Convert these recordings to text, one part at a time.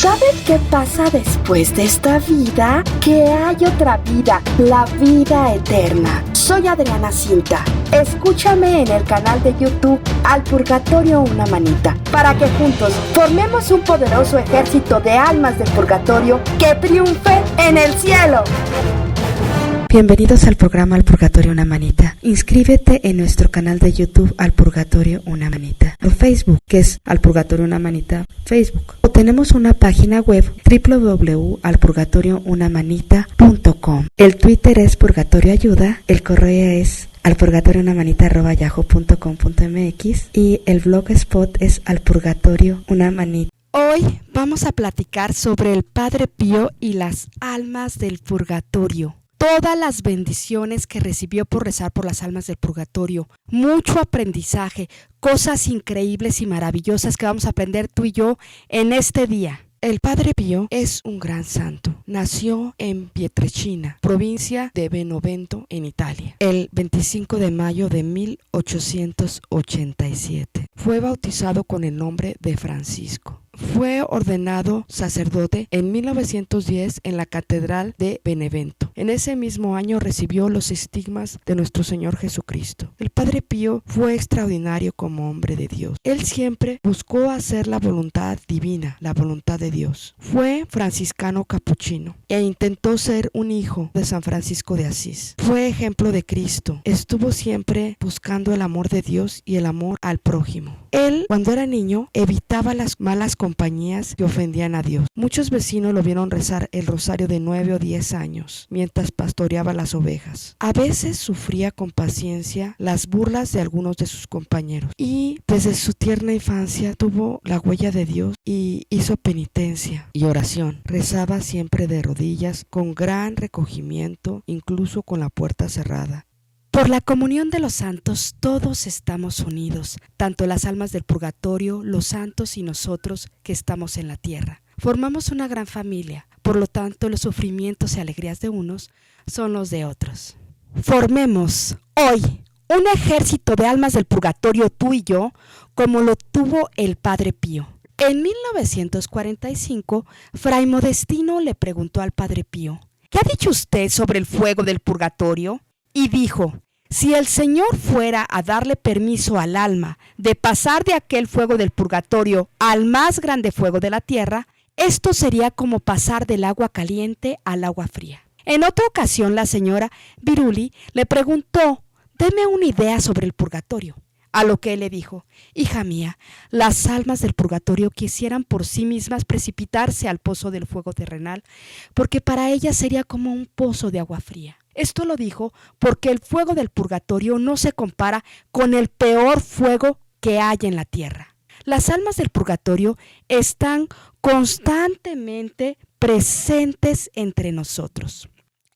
¿Sabes qué pasa después de esta vida? Que hay otra vida, la vida eterna. Soy Adriana Cinta. Escúchame en el canal de YouTube Al Purgatorio Una Manita, para que juntos formemos un poderoso ejército de almas del purgatorio que triunfe en el cielo. Bienvenidos al programa Al Purgatorio Una Manita. Inscríbete en nuestro canal de YouTube Al Purgatorio Una Manita, o Facebook, que es Al Purgatorio Una Manita Facebook. O tenemos una página web www.alpurgatoriounamanita.com. El Twitter es Purgatorio Ayuda, el correo es alpurgatoriounamanita@yahoo.com.mx y el blogspot es Al Purgatorio Una Manita. Hoy vamos a platicar sobre el Padre Pío y las almas del purgatorio. Todas las bendiciones que recibió por rezar por las almas del purgatorio, mucho aprendizaje, cosas increíbles y maravillosas que vamos a aprender tú y yo en este día. El Padre Pío es un gran santo. Nació en Pietrelcina, provincia de Benevento, en Italia, el 25 de mayo de 1887. Fue bautizado con el nombre de Francisco. Fue ordenado sacerdote en 1910 en la Catedral de Benevento. En ese mismo año recibió los estigmas de nuestro Señor Jesucristo. El Padre Pío fue extraordinario como hombre de Dios. Él siempre buscó hacer la voluntad divina, la voluntad de Dios. Fue franciscano capuchino e intentó ser un hijo de San Francisco de Asís. Fue ejemplo de Cristo. Estuvo siempre buscando el amor de Dios y el amor al prójimo. Él, cuando era niño, evitaba las malas compañías que ofendían a Dios. Muchos vecinos lo vieron rezar el rosario de 9 o 10 años mientras pastoreaba las ovejas. A veces sufría con paciencia las burlas de algunos de sus compañeros y desde su tierna infancia tuvo la huella de Dios y hizo penitencia y oración. Rezaba siempre de rodillas con gran recogimiento, incluso con la puerta cerrada. Por la comunión de los santos todos estamos unidos, tanto las almas del purgatorio, los santos y nosotros que estamos en la tierra. Formamos una gran familia, por lo tanto los sufrimientos y alegrías de unos son los de otros. Formemos hoy un ejército de almas del purgatorio tú y yo, como lo tuvo el Padre Pío. En 1945, Fray Modestino le preguntó al Padre Pío: ¿qué ha dicho usted sobre el fuego del purgatorio? Y dijo: si el Señor fuera a darle permiso al alma de pasar de aquel fuego del purgatorio al más grande fuego de la tierra, esto sería como pasar del agua caliente al agua fría. En otra ocasión la señora Viruli le preguntó: deme una idea sobre el purgatorio. A lo que él le dijo: hija mía, las almas del purgatorio quisieran por sí mismas precipitarse al pozo del fuego terrenal, porque para ellas sería como un pozo de agua fría. Esto lo dijo porque el fuego del purgatorio no se compara con el peor fuego que hay en la tierra. Las almas del purgatorio están constantemente presentes entre nosotros,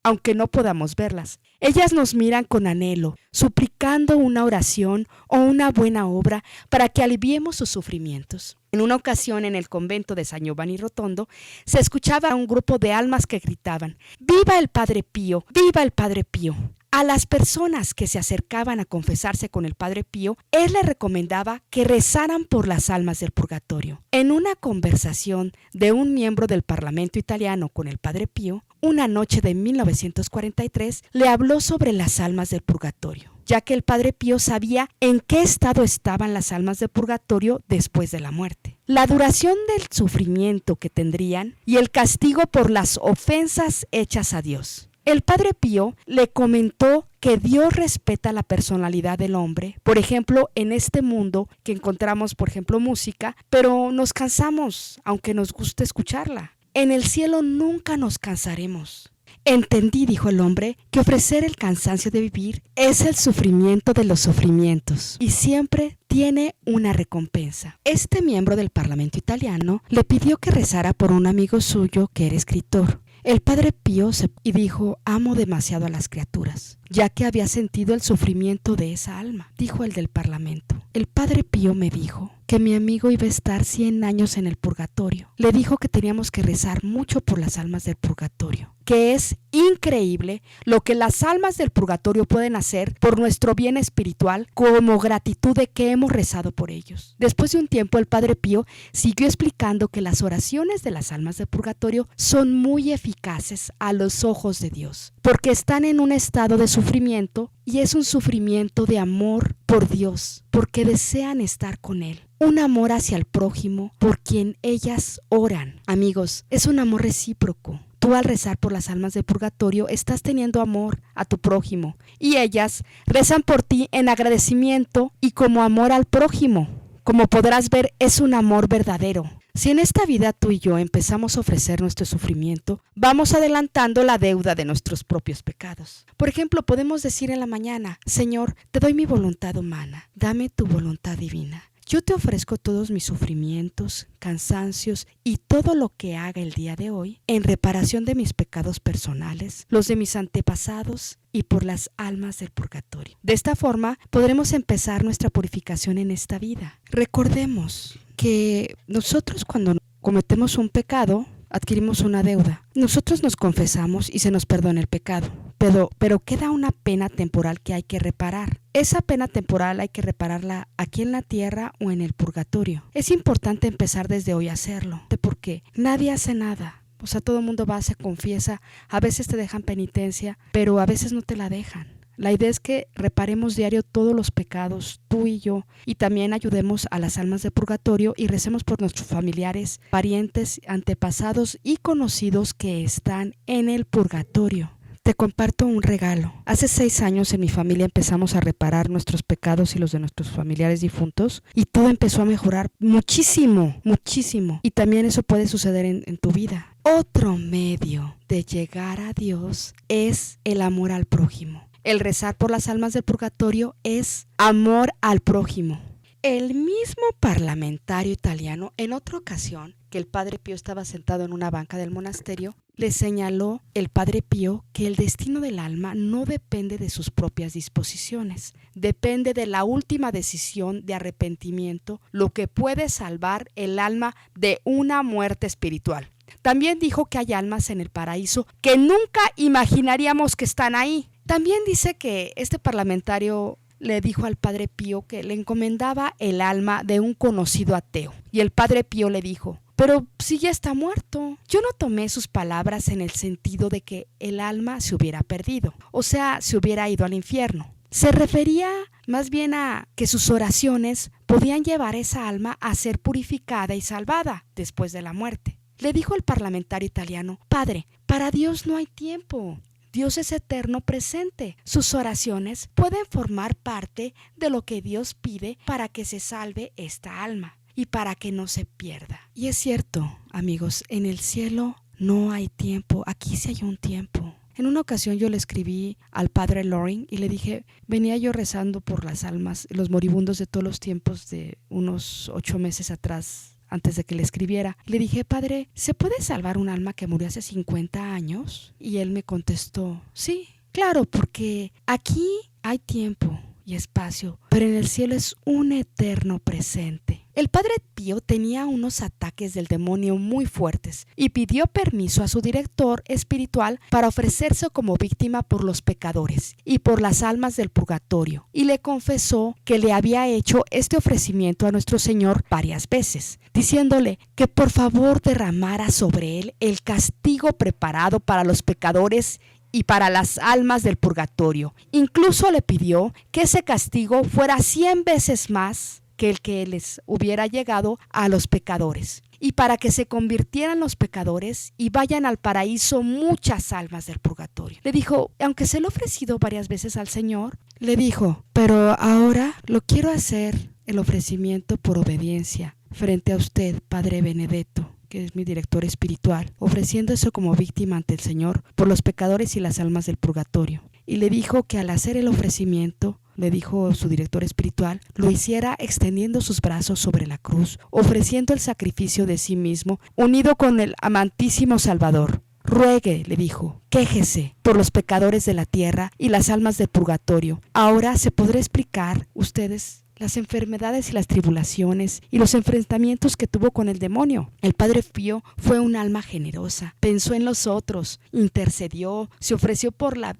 aunque no podamos verlas. Ellas nos miran con anhelo, suplicando una oración o una buena obra para que aliviemos sus sufrimientos. En una ocasión en el convento de San Giovanni Rotondo se escuchaba a un grupo de almas que gritaban: ¡viva el Padre Pío! ¡Viva el Padre Pío! A las personas que se acercaban a confesarse con el Padre Pío, él les recomendaba que rezaran por las almas del purgatorio. En una conversación de un miembro del Parlamento italiano con el Padre Pío, una noche de 1943, le habló sobre las almas del purgatorio, ya que el Padre Pío sabía en qué estado estaban las almas del purgatorio después de la muerte, la duración del sufrimiento que tendrían y el castigo por las ofensas hechas a Dios. El Padre Pío le comentó que Dios respeta la personalidad del hombre. Por ejemplo, en este mundo que encontramos, por ejemplo, música, pero nos cansamos, aunque nos guste escucharla. En el cielo nunca nos cansaremos. Entendí, dijo el hombre, que ofrecer el cansancio de vivir es el sufrimiento de los sufrimientos y siempre tiene una recompensa. Este miembro del Parlamento italiano le pidió que rezara por un amigo suyo que era escritor. El Padre Pío y dijo: amo demasiado a las criaturas. ya que había sentido el sufrimiento de esa alma. Dijo el del Parlamento: el Padre Pío me dijo que mi amigo iba a estar 100 años en el purgatorio. Le dijo que teníamos que rezar mucho por las almas del purgatorio, que es increíble lo que las almas del purgatorio pueden hacer por nuestro bien espiritual como gratitud de que hemos rezado por ellos. Después de un tiempo, el Padre Pío siguió explicando que las oraciones de las almas del purgatorio son muy eficaces a los ojos de Dios, porque están en un estado de sufrimiento, y es un sufrimiento de amor por Dios, porque desean estar con Él. Un amor hacia el prójimo por quien ellas oran. Amigos, es un amor recíproco. Tú al rezar por las almas del purgatorio estás teniendo amor a tu prójimo, y ellas rezan por ti en agradecimiento y como amor al prójimo. Como podrás ver, es un amor verdadero. Si en esta vida tú y yo empezamos a ofrecer nuestro sufrimiento, vamos adelantando la deuda de nuestros propios pecados. Por ejemplo, podemos decir en la mañana: Señor, te doy mi voluntad humana, dame tu voluntad divina. Yo te ofrezco todos mis sufrimientos, cansancios y todo lo que haga el día de hoy en reparación de mis pecados personales, los de mis antepasados y por las almas del purgatorio. De esta forma podremos empezar nuestra purificación en esta vida. Recordemos que nosotros cuando cometemos un pecado, adquirimos una deuda. Nosotros nos confesamos y se nos perdona el pecado, pero queda una pena temporal que hay que reparar. Esa pena temporal hay que repararla aquí en la tierra o en el purgatorio. Es importante empezar desde hoy a hacerlo, porque nadie hace nada. O sea, todo el mundo va, se confiesa, a veces te dejan penitencia, pero a veces no te la dejan. La idea es que reparemos diario todos los pecados, tú y yo, y también ayudemos a las almas de purgatorio y recemos por nuestros familiares, parientes, antepasados y conocidos que están en el purgatorio. Te comparto un regalo. Hace 6 años en mi familia empezamos a reparar nuestros pecados y los de nuestros familiares difuntos, y todo empezó a mejorar muchísimo, muchísimo. Y también eso puede suceder en tu vida. Otro medio de llegar a Dios es el amor al prójimo. El rezar por las almas del purgatorio es amor al prójimo. El mismo parlamentario italiano, en otra ocasión que el Padre Pío estaba sentado en una banca del monasterio, le señaló el Padre Pío que el destino del alma no depende de sus propias disposiciones, depende de la última decisión de arrepentimiento, lo que puede salvar el alma de una muerte espiritual. También dijo que hay almas en el paraíso que nunca imaginaríamos que están ahí. También dice que este parlamentario le dijo al Padre Pío que le encomendaba el alma de un conocido ateo. Y el Padre Pío le dijo: pero si ya está muerto. Yo no tomé sus palabras en el sentido de que el alma se hubiera perdido, o sea, se hubiera ido al infierno. Se refería más bien a que sus oraciones podían llevar esa alma a ser purificada y salvada después de la muerte. Le dijo el parlamentario italiano: Padre, para Dios no hay tiempo. Dios es eterno presente. Sus oraciones pueden formar parte de lo que Dios pide para que se salve esta alma y para que no se pierda. Y es cierto, amigos, en el cielo no hay tiempo, aquí sí hay un tiempo. En una ocasión yo le escribí al padre Loring y le dije: venía yo rezando por las almas, los moribundos de todos los tiempos de unos 8 meses atrás, antes de que le escribiera. Le dije: Padre, ¿se puede salvar un alma que murió hace 50 años? Y él me contestó: sí, claro, porque aquí hay tiempo y espacio, pero en el cielo es un eterno presente. El Padre Pío tenía unos ataques del demonio muy fuertes y pidió permiso a su director espiritual para ofrecerse como víctima por los pecadores y por las almas del purgatorio, y le confesó que le había hecho este ofrecimiento a nuestro Señor varias veces, diciéndole que por favor derramara sobre él el castigo preparado para los pecadores y para las almas del purgatorio. Incluso le pidió que ese castigo fuera 100 veces más que el que les hubiera llegado a los pecadores, y para que se convirtieran los pecadores y vayan al paraíso muchas almas del purgatorio. Le dijo, aunque se lo ha ofrecido varias veces al Señor, le dijo: pero ahora lo quiero hacer el ofrecimiento por obediencia frente a usted, Padre Benedetto, que es mi director espiritual, ofreciendo eso como víctima ante el Señor por los pecadores y las almas del purgatorio. Y le dijo que al hacer el ofrecimiento, le dijo su director espiritual, lo hiciera extendiendo sus brazos sobre la cruz, ofreciendo el sacrificio de sí mismo, unido con el amantísimo Salvador. Ruegue, le dijo, quéjese por los pecadores de la tierra y las almas del purgatorio. Ahora se podrá explicar ustedes las enfermedades y las tribulaciones y los enfrentamientos que tuvo con el demonio. El Padre Pío fue un alma generosa, pensó en los otros, intercedió, se ofreció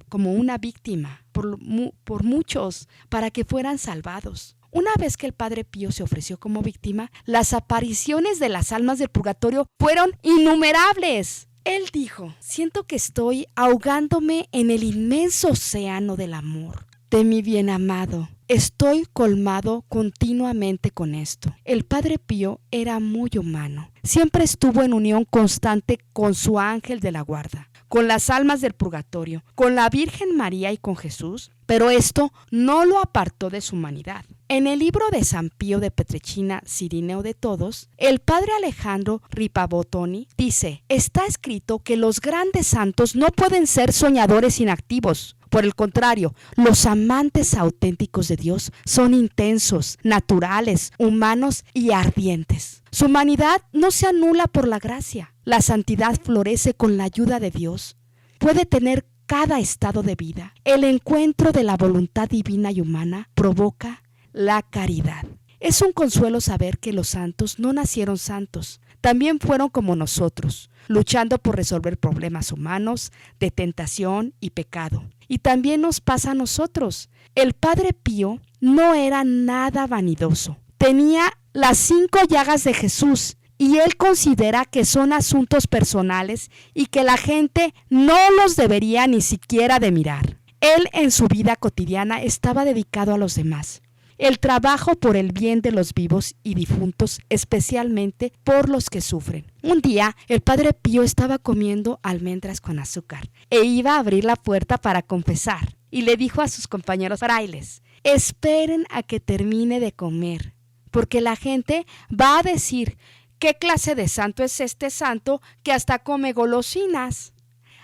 como una víctima por muchos para que fueran salvados. Una vez que el Padre Pío se ofreció como víctima, las apariciones de las almas del purgatorio fueron innumerables. Él dijo, siento que estoy ahogándome en el inmenso océano del amor de mi bien amado. Estoy colmado continuamente con esto. El Padre Pío era muy humano. Siempre estuvo en unión constante con su ángel de la guarda, con las almas del purgatorio, con la Virgen María y con Jesús, pero esto no lo apartó de su humanidad. En el libro de San Pío de Pietrelcina, Cirineo de Todos, el padre Alejandro Ripabottoni dice, está escrito que los grandes santos no pueden ser soñadores inactivos. Por el contrario, los amantes auténticos de Dios son intensos, naturales, humanos y ardientes. Su humanidad no se anula por la gracia. La santidad florece con la ayuda de Dios. Puede tener cada estado de vida. El encuentro de la voluntad divina y humana provoca la caridad. Es un consuelo saber que los santos no nacieron santos, también fueron como nosotros, luchando por resolver problemas humanos de tentación y pecado. Y también nos pasa a nosotros. El Padre Pío no era nada vanidoso. Tenía las 5 llagas de Jesús y él considera que son asuntos personales y que la gente no los debería ni siquiera de mirar. Él en su vida cotidiana estaba dedicado a los demás. El trabajo por el bien de los vivos y difuntos, especialmente por los que sufren. Un día, el Padre Pío estaba comiendo almendras con azúcar e iba a abrir la puerta para confesar. Y le dijo a sus compañeros frailes, esperen a que termine de comer, porque la gente va a decir, ¿qué clase de santo es este santo que hasta come golosinas?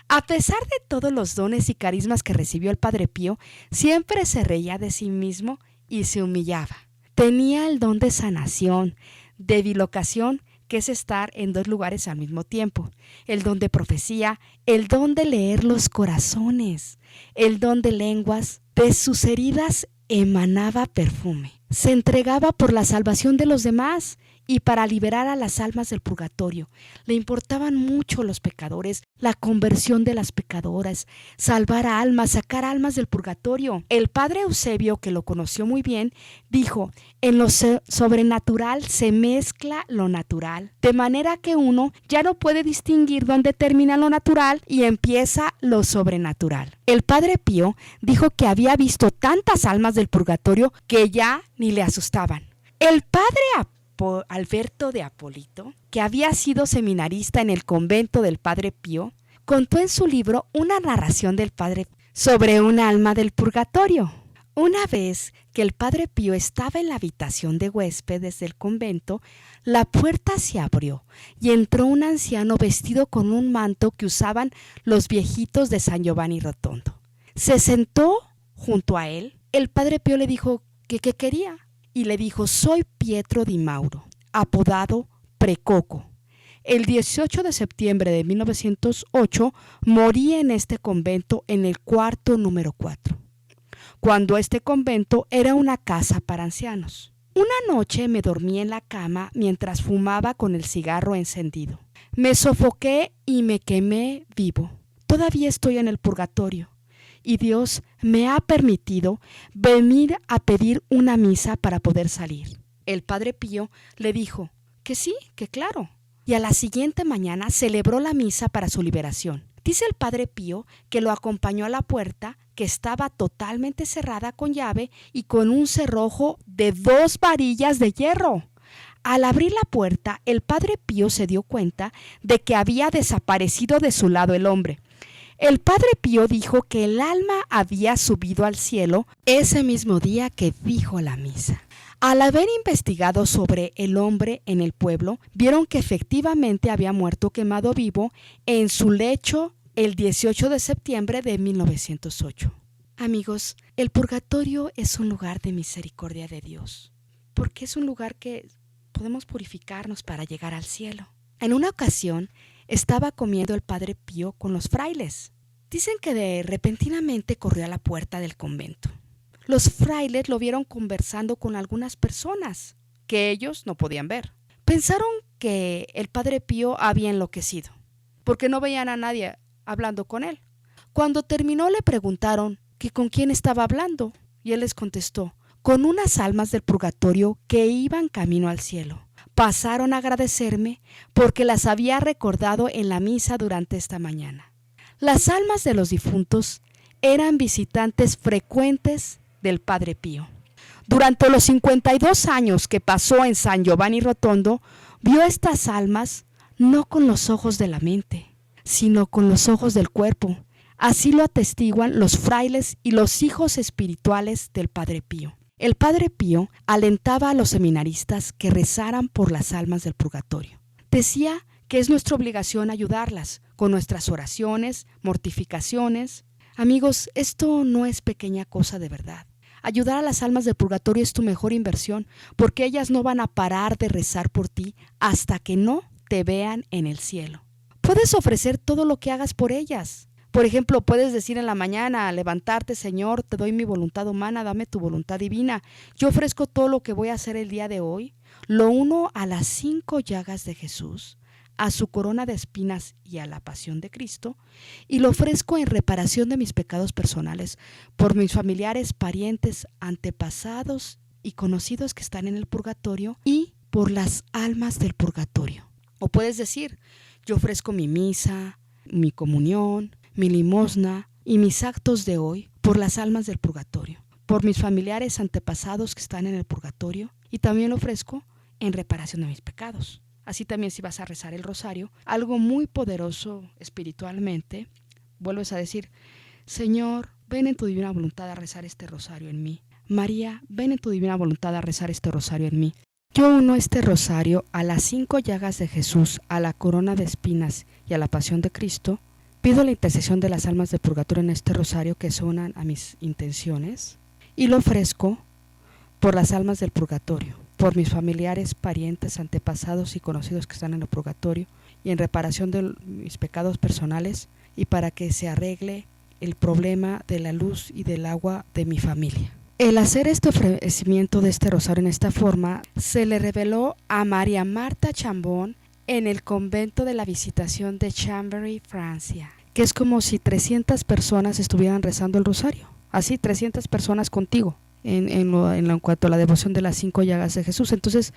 A pesar de todos los dones y carismas que recibió el Padre Pío, siempre se reía de sí mismo y se humillaba. Tenía el don de sanación, de bilocación, que es estar en 2 lugares al mismo tiempo, el don de profecía, el don de leer los corazones, el don de lenguas. De sus heridas emanaba perfume. Se entregaba por la salvación de los demás y para liberar a las almas del purgatorio. Le importaban mucho los pecadores, la conversión de las pecadoras, salvar a almas, sacar almas del purgatorio. El padre Eusebio, que lo conoció muy bien, dijo, en lo sobrenatural se mezcla lo natural, de manera que uno ya no puede distinguir dónde termina lo natural y empieza lo sobrenatural. El Padre Pío dijo que había visto tantas almas del purgatorio que ya ni le asustaban. El padre Alberto de Apolito, que había sido seminarista en el convento del Padre Pío, contó en su libro una narración del Padre sobre un alma del purgatorio. Una vez que el Padre Pío estaba en la habitación de huéspedes del convento, la puerta se abrió y entró un anciano vestido con un manto que usaban los viejitos de San Giovanni Rotondo. Se sentó junto a él. El Padre Pío le dijo que qué quería y le dijo, soy Pietro di Mauro, apodado Precoco. El 18 de septiembre de 1908 morí en este convento en el cuarto número 4, cuando este convento era una casa para ancianos. Una noche me dormí en la cama mientras fumaba con el cigarro encendido. Me sofoqué y me quemé vivo. Todavía estoy en el purgatorio y Dios me ha permitido venir a pedir una misa para poder salir. El Padre Pío le dijo que sí, que claro. Y a la siguiente mañana celebró la misa para su liberación. Dice el Padre Pío que lo acompañó a la puerta, que estaba totalmente cerrada con llave y con un cerrojo de 2 varillas de hierro. Al abrir la puerta, el Padre Pío se dio cuenta de que había desaparecido de su lado el hombre. El Padre Pío dijo que el alma había subido al cielo ese mismo día que dijo la misa. Al haber investigado sobre el hombre en el pueblo, vieron que efectivamente había muerto quemado vivo en su lecho el 18 de septiembre de 1908. Amigos, el purgatorio es un lugar de misericordia de Dios, porque es un lugar que podemos purificarnos para llegar al cielo. En una ocasión, estaba comiendo el Padre Pío con los frailes. Dicen que repentinamente corrió a la puerta del convento. Los frailes lo vieron conversando con algunas personas que ellos no podían ver. Pensaron que el Padre Pío había enloquecido, porque no veían a nadie hablando con él. Cuando terminó le preguntaron que con quién estaba hablando, y él les contestó, con unas almas del purgatorio que iban camino al cielo. Pasaron a agradecerme porque las había recordado en la misa durante esta mañana. Las almas de los difuntos eran visitantes frecuentes del Padre Pío. Durante los 52 años que pasó en San Giovanni Rotondo, vio estas almas no con los ojos de la mente, sino con los ojos del cuerpo. Así lo atestiguan los frailes y los hijos espirituales del Padre Pío. El Padre Pío alentaba a los seminaristas que rezaran por las almas del purgatorio. Decía que es nuestra obligación ayudarlas con nuestras oraciones, mortificaciones. Amigos, esto no es pequeña cosa de verdad. Ayudar a las almas del purgatorio es tu mejor inversión, porque ellas no van a parar de rezar por ti hasta que no te vean en el cielo. Puedes ofrecer todo lo que hagas por ellas. Por ejemplo, puedes decir en la mañana, levantarte, Señor, te doy mi voluntad humana, dame tu voluntad divina. Yo ofrezco todo lo que voy a hacer el día de hoy. Lo uno a las 5 llagas de Jesús, a su corona de espinas y a la pasión de Cristo, y lo ofrezco en reparación de mis pecados personales, por mis familiares, parientes, antepasados y conocidos que están en el purgatorio, y por las almas del purgatorio. O puedes decir, yo ofrezco mi misa, mi comunión, mi limosna y mis actos de hoy por las almas del purgatorio, por mis familiares antepasados que están en el purgatorio, y también lo ofrezco en reparación de mis pecados. Así también, si vas a rezar el rosario, algo muy poderoso espiritualmente, vuelves a decir, Señor, ven en tu divina voluntad a rezar este rosario en mí. María, ven en tu divina voluntad a rezar este rosario en mí. Yo uno este rosario a las 5 llagas de Jesús, a la corona de espinas y a la pasión de Cristo. Pido la intercesión de las almas del purgatorio en este rosario que se unan a mis intenciones, y lo ofrezco por las almas del purgatorio, por mis familiares, parientes, antepasados y conocidos que están en el purgatorio, y en reparación de mis pecados personales, y para que se arregle el problema de la luz y del agua de mi familia. El hacer este ofrecimiento de este rosario en esta forma se le reveló a María Marta Chambon en el convento de la Visitación de Chambéry, Francia, que es como si 300 personas estuvieran rezando el rosario, así 300 personas contigo en cuanto a la devoción de las 5 llagas de Jesús. Entonces,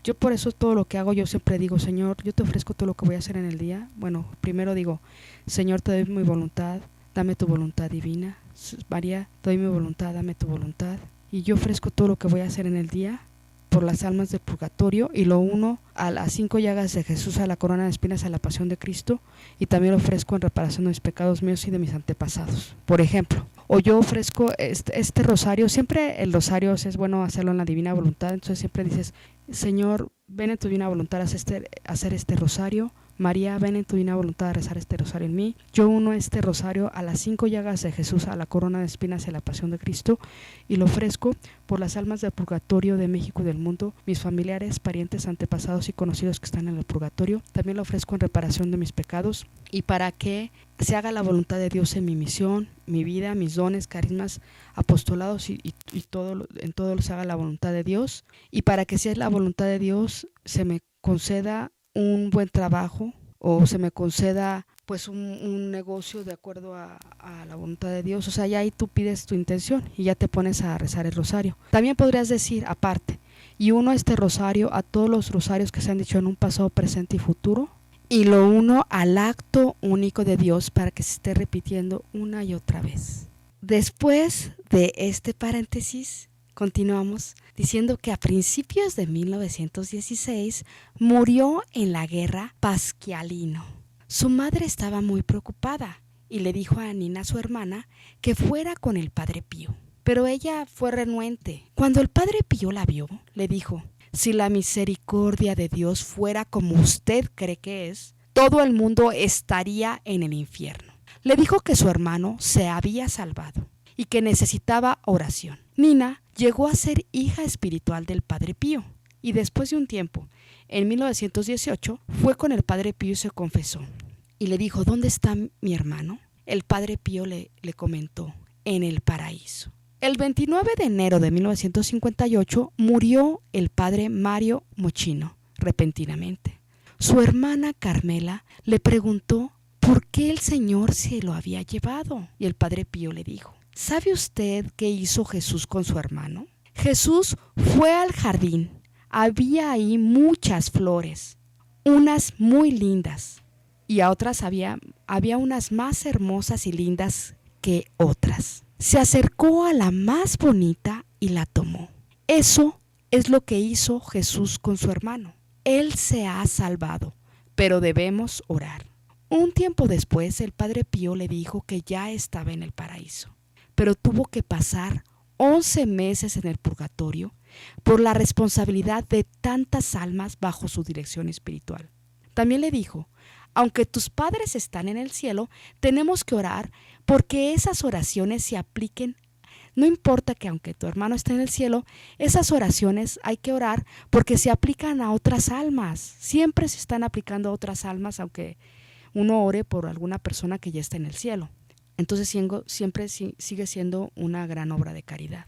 yo por eso todo lo que hago, yo siempre digo, Señor, yo te ofrezco todo lo que voy a hacer en el día. Bueno, primero digo, Señor, te doy mi voluntad, dame tu voluntad divina. María, te doy mi voluntad, dame tu voluntad. Y yo ofrezco todo lo que voy a hacer en el día por las almas del purgatorio, y lo uno a las 5 llagas de Jesús, a la corona de espinas, a la pasión de Cristo, y también lo ofrezco en reparación de mis pecados míos y de mis antepasados. Por ejemplo, o yo ofrezco este rosario, siempre el rosario es bueno hacerlo en la divina voluntad, entonces siempre dices, Señor, ven en tu divina voluntad a hacer este rosario. María, ven en tu divina voluntad a rezar este rosario en mí. Yo uno este rosario a las 5 llagas de Jesús, a la corona de espinas y a la pasión de Cristo, y lo ofrezco por las almas del purgatorio de México y del mundo, mis familiares, parientes, antepasados y conocidos que están en el purgatorio. También lo ofrezco en reparación de mis pecados, y para que se haga la voluntad de Dios en mi misión, mi vida, mis dones, carismas, apostolados y todo, en todo se haga la voluntad de Dios, y para que si es la voluntad de Dios se me conceda un buen trabajo, o se me conceda pues un negocio de acuerdo a la voluntad de Dios. Ya ahí tú pides tu intención y ya te pones a rezar el rosario. También podrías decir aparte, y uno este rosario a todos los rosarios que se han dicho en un pasado, presente y futuro, y lo uno al acto único de Dios para que se esté repitiendo una y otra vez. Después de este paréntesis, continuamos diciendo que a principios de 1916 murió en la guerra Pasqualino. Su madre estaba muy preocupada y le dijo a Nina, su hermana, que fuera con el Padre Pío. Pero ella fue renuente. Cuando el Padre Pío la vio, le dijo, si la misericordia de Dios fuera como usted cree que es, todo el mundo estaría en el infierno. Le dijo que su hermano se había salvado y que necesitaba oración. Nina llegó a ser hija espiritual del Padre Pío, y después de un tiempo en 1918, fue con el Padre Pío y se confesó. Y le dijo, ¿dónde está mi hermano? El Padre Pío le comentó, en el paraíso. El 29 de enero de 1958 murió el Padre Mario Mochino, repentinamente. Su hermana Carmela le preguntó por qué el Señor se lo había llevado. Y el Padre Pío le dijo, ¿sabe usted qué hizo Jesús con su hermano? Jesús fue al jardín. Había ahí muchas flores, unas muy lindas, y a otras había unas más hermosas y lindas que otras. Se acercó a la más bonita y la tomó. Eso es lo que hizo Jesús con su hermano. Él se ha salvado, pero debemos orar. Un tiempo después, el Padre Pío le dijo que ya estaba en el paraíso, pero tuvo que pasar 11 meses en el purgatorio por la responsabilidad de tantas almas bajo su dirección espiritual. También le dijo, aunque tus padres están en el cielo, tenemos que orar porque esas oraciones se apliquen. No importa que aunque tu hermano esté en el cielo, esas oraciones hay que orar porque se aplican a otras almas. Siempre se están aplicando a otras almas, aunque uno ore por alguna persona que ya está en el cielo. Entonces siempre sigue siendo una gran obra de caridad.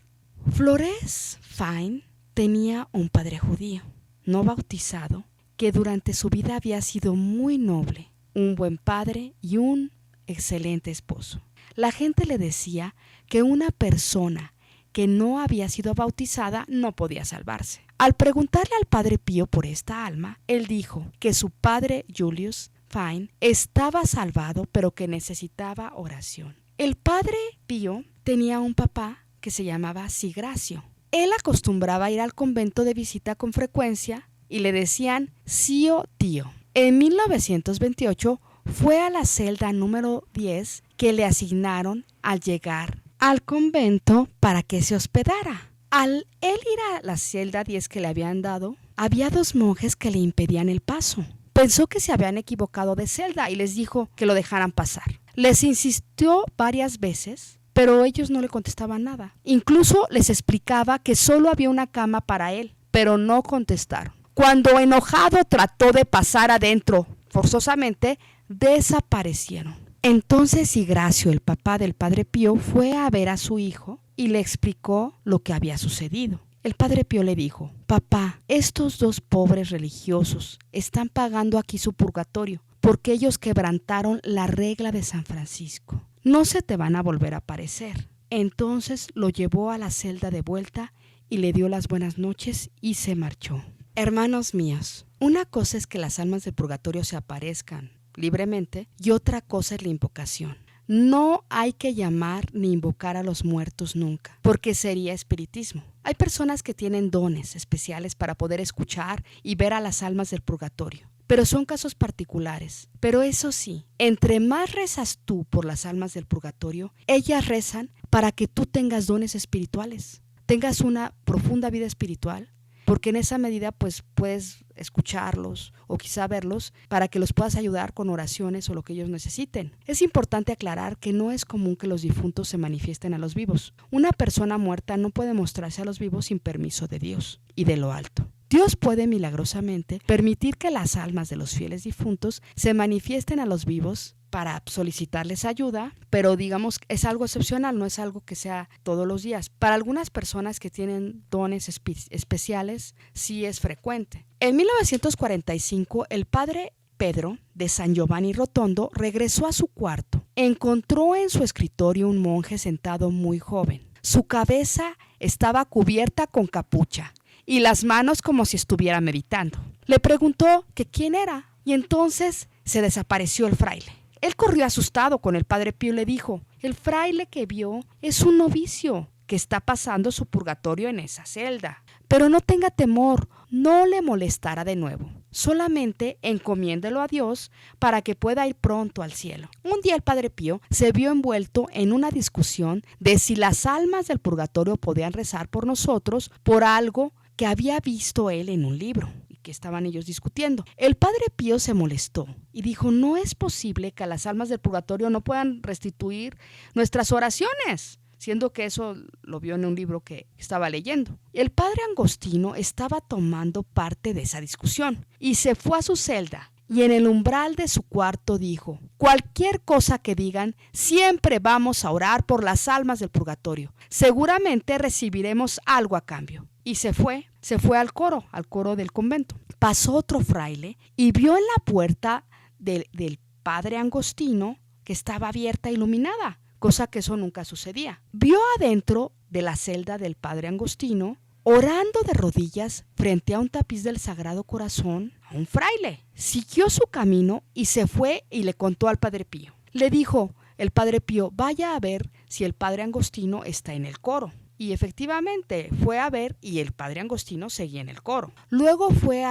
Flores Fine tenía un padre judío, no bautizado, que durante su vida había sido muy noble, un buen padre y un excelente esposo. La gente le decía que una persona que no había sido bautizada no podía salvarse. Al preguntarle al Padre Pío por esta alma, él dijo que su padre Julius Fine estaba salvado, pero que necesitaba oración. El Padre Pío tenía un papá que se llamaba Sigracio. Él acostumbraba a ir al convento de visita con frecuencia y le decían Sio Tío. En 1928 fue a la celda número 10 que le asignaron al llegar al convento para que se hospedara. Al él ir a la celda 10 que le habían dado, había 2 monjes que le impedían el paso. Pensó que se habían equivocado de celda y les dijo que lo dejaran pasar. Les insistió varias veces, pero ellos no le contestaban nada. Incluso les explicaba que solo había una cama para él, pero no contestaron. Cuando enojado trató de pasar adentro, forzosamente, desaparecieron. Entonces Igracio, el papá del Padre Pío, fue a ver a su hijo y le explicó lo que había sucedido. El Padre Pío le dijo, papá, estos 2 pobres religiosos están pagando aquí su purgatorio porque ellos quebrantaron la regla de San Francisco. No se te van a volver a aparecer. Entonces lo llevó a la celda de vuelta y le dio las buenas noches y se marchó. Hermanos míos, una cosa es que las almas del purgatorio se aparezcan libremente y otra cosa es la invocación. No hay que llamar ni invocar a los muertos nunca, porque sería espiritismo. Hay personas que tienen dones especiales para poder escuchar y ver a las almas del purgatorio, pero son casos particulares. Pero eso sí, entre más rezas tú por las almas del purgatorio, ellas rezan para que tú tengas dones espirituales, tengas una profunda vida espiritual, porque en esa medida pues puedes escucharlos o quizá verlos para que los puedas ayudar con oraciones o lo que ellos necesiten. Es importante aclarar que no es común que los difuntos se manifiesten a los vivos. Una persona muerta no puede mostrarse a los vivos sin permiso de Dios y de lo alto. Dios puede milagrosamente permitir que las almas de los fieles difuntos se manifiesten a los vivos para solicitarles ayuda, pero digamos es algo excepcional, no es algo que sea todos los días. Para algunas personas que tienen dones especiales sí es frecuente. En 1945 el padre Pedro de San Giovanni Rotondo regresó a su cuarto. Encontró en su escritorio un monje sentado muy joven. Su cabeza estaba cubierta con capucha y las manos como si estuviera meditando. Le preguntó que quién era y entonces se desapareció el fraile. Él corrió asustado con el Padre Pío y le dijo, el fraile que vio es un novicio que está pasando su purgatorio en esa celda. Pero no tenga temor, no le molestará de nuevo. Solamente encomiéndelo a Dios para que pueda ir pronto al cielo. Un día el Padre Pío se vio envuelto en una discusión de si las almas del purgatorio podían rezar por nosotros por algo que había visto él en un libro. Que estaban ellos discutiendo. El Padre Pío se molestó y dijo, no es posible que las almas del purgatorio no puedan restituir nuestras oraciones. siendo que eso lo vio en un libro que estaba leyendo. El padre Angostino estaba tomando parte de esa discusión y se fue a su celda y en el umbral de su cuarto dijo: cualquier cosa que digan, siempre vamos a orar por las almas del purgatorio. Seguramente recibiremos algo a cambio. Y se fue al coro del convento. Pasó otro fraile y vio en la puerta del padre Angostino que estaba abierta e iluminada, cosa que eso nunca sucedía. Vio adentro de la celda del padre Angostino, orando de rodillas frente a un tapiz del Sagrado Corazón, a un fraile. Siguió su camino y se fue y le contó al padre Pío. Le dijo el padre Pío: vaya a ver si el padre Angostino está en el coro. Y efectivamente fue a ver y el padre Angostino seguía en el coro. Luego fue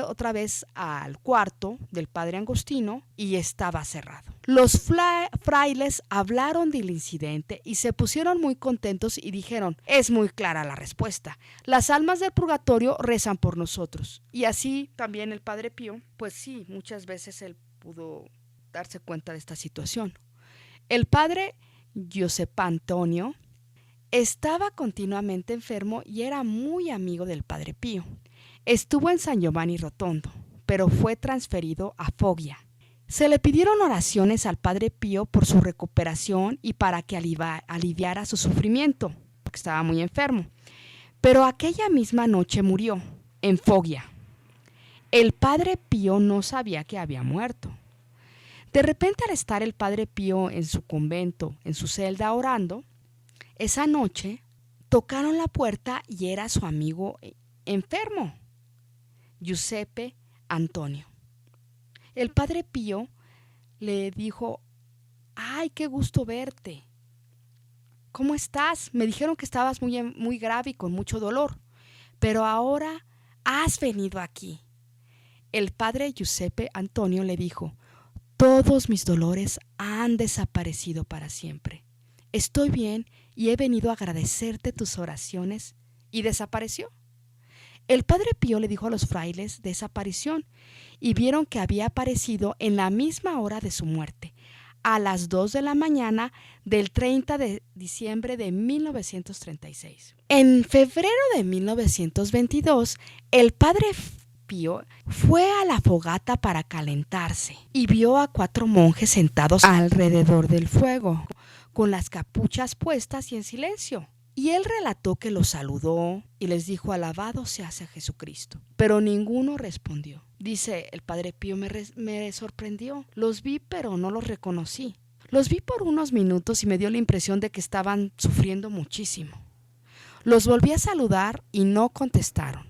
otra vez al cuarto del padre Angostino y estaba cerrado. Los frailes hablaron del incidente y se pusieron muy contentos y dijeron: es muy clara la respuesta. Las almas del purgatorio rezan por nosotros. Y así también el padre Pío, pues sí, muchas veces él pudo darse cuenta de esta situación. El padre Giuseppe Antonio estaba continuamente enfermo y era muy amigo del padre Pío. Estuvo en San Giovanni Rotondo, pero fue transferido a Foggia. Se le pidieron oraciones al padre Pío por su recuperación y para que aliviara su sufrimiento, porque estaba muy enfermo. Pero aquella misma noche murió, en Foggia. El padre Pío no sabía que había muerto. De repente, al estar el padre Pío en su convento, en su celda orando, esa noche tocaron la puerta y era su amigo enfermo, Giuseppe Antonio. El padre Pío le dijo: ¡ay, qué gusto verte! ¿Cómo estás? Me dijeron que estabas muy grave y con mucho dolor, pero ahora has venido aquí. El padre Giuseppe Antonio le dijo: todos mis dolores han desaparecido para siempre. Estoy bien y he venido a agradecerte tus oraciones. Y desapareció. El padre Pío le dijo a los frailes de esa aparición y vieron que había aparecido en la misma hora de su muerte, a las 2 de la mañana del 30 de diciembre de 1936. En febrero de 1922, el padre Pío fue a la fogata para calentarse y vio a 4 monjes sentados alrededor del fuego, con las capuchas puestas y en silencio. Y él relató que los saludó y les dijo: alabado sea Jesucristo. Pero ninguno respondió. Dice el padre Pío: me sorprendió. Los vi, pero no los reconocí. Los vi por unos minutos y me dio la impresión de que estaban sufriendo muchísimo. Los volví a saludar y no contestaron.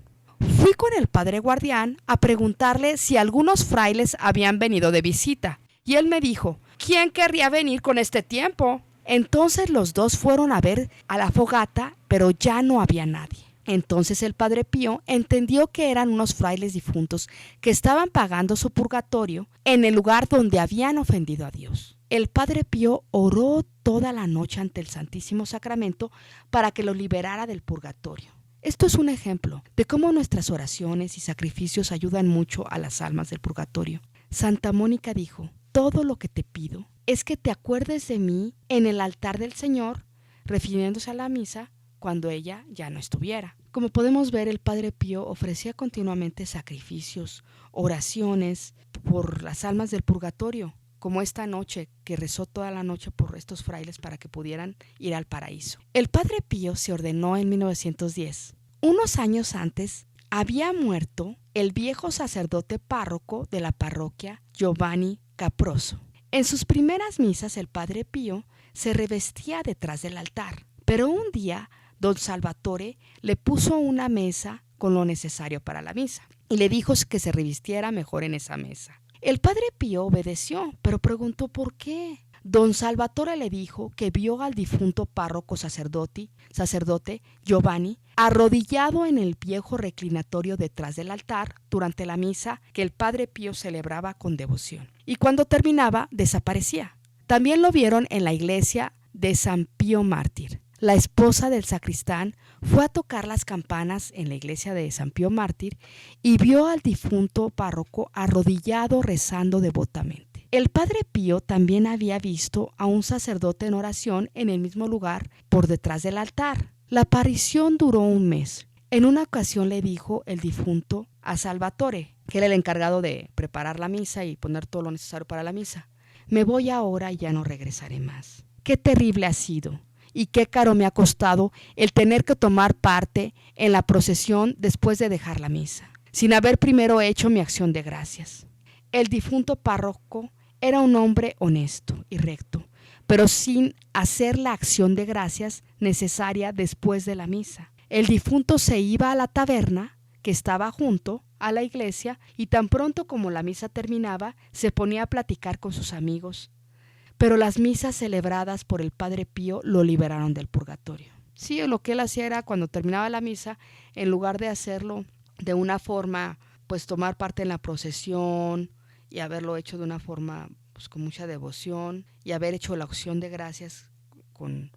Fui con el padre guardián a preguntarle si algunos frailes habían venido de visita. Y él me dijo: ¿quién querría venir con este tiempo? Entonces los dos fueron a ver a la fogata, pero ya no había nadie. Entonces el padre Pío entendió que eran unos frailes difuntos que estaban pagando su purgatorio en el lugar donde habían ofendido a Dios. El padre Pío oró toda la noche ante el Santísimo Sacramento para que lo liberara del purgatorio. Esto es un ejemplo de cómo nuestras oraciones y sacrificios ayudan mucho a las almas del purgatorio. Santa Mónica dijo: todo lo que te pido es que te acuerdes de mí en el altar del Señor, refiriéndose a la misa cuando ella ya no estuviera. Como podemos ver, el padre Pío ofrecía continuamente sacrificios, oraciones por las almas del purgatorio, como esta noche que rezó toda la noche por estos frailes para que pudieran ir al paraíso. El padre Pío se ordenó en 1910. Unos años antes había muerto el viejo sacerdote párroco de la parroquia, Giovanni Caproso. En sus primeras misas el padre Pío se revestía detrás del altar, pero un día don Salvatore le puso una mesa con lo necesario para la misa y le dijo que se revistiera mejor en esa mesa. El padre Pío obedeció, pero preguntó por qué. Don Salvatore le dijo que vio al difunto párroco sacerdote Giovanni arrodillado en el viejo reclinatorio detrás del altar durante la misa que el padre Pío celebraba con devoción. Y cuando terminaba, desaparecía. También lo vieron en la iglesia de San Pío Mártir. La esposa del sacristán fue a tocar las campanas en la iglesia de San Pío Mártir y vio al difunto párroco arrodillado rezando devotamente. El Padre Pío también había visto a un sacerdote en oración en el mismo lugar por detrás del altar. La aparición duró un mes. En una ocasión le dijo el difunto a Salvatore, que era el encargado de preparar la misa y poner todo lo necesario para la misa: me voy ahora y ya no regresaré más. Qué terrible ha sido y qué caro me ha costado el tener que tomar parte en la procesión después de dejar la misa, sin haber primero hecho mi acción de gracias. El difunto párroco era un hombre honesto y recto, pero sin hacer la acción de gracias necesaria después de la misa. El difunto se iba a la taberna que estaba junto a la iglesia y tan pronto como la misa terminaba se ponía a platicar con sus amigos. Pero las misas celebradas por el Padre Pío lo liberaron del purgatorio. Sí, lo que él hacía era, cuando terminaba la misa, en lugar de hacerlo de una forma, pues tomar parte en la procesión y haberlo hecho de una forma pues con mucha devoción y haber hecho la acción de gracias con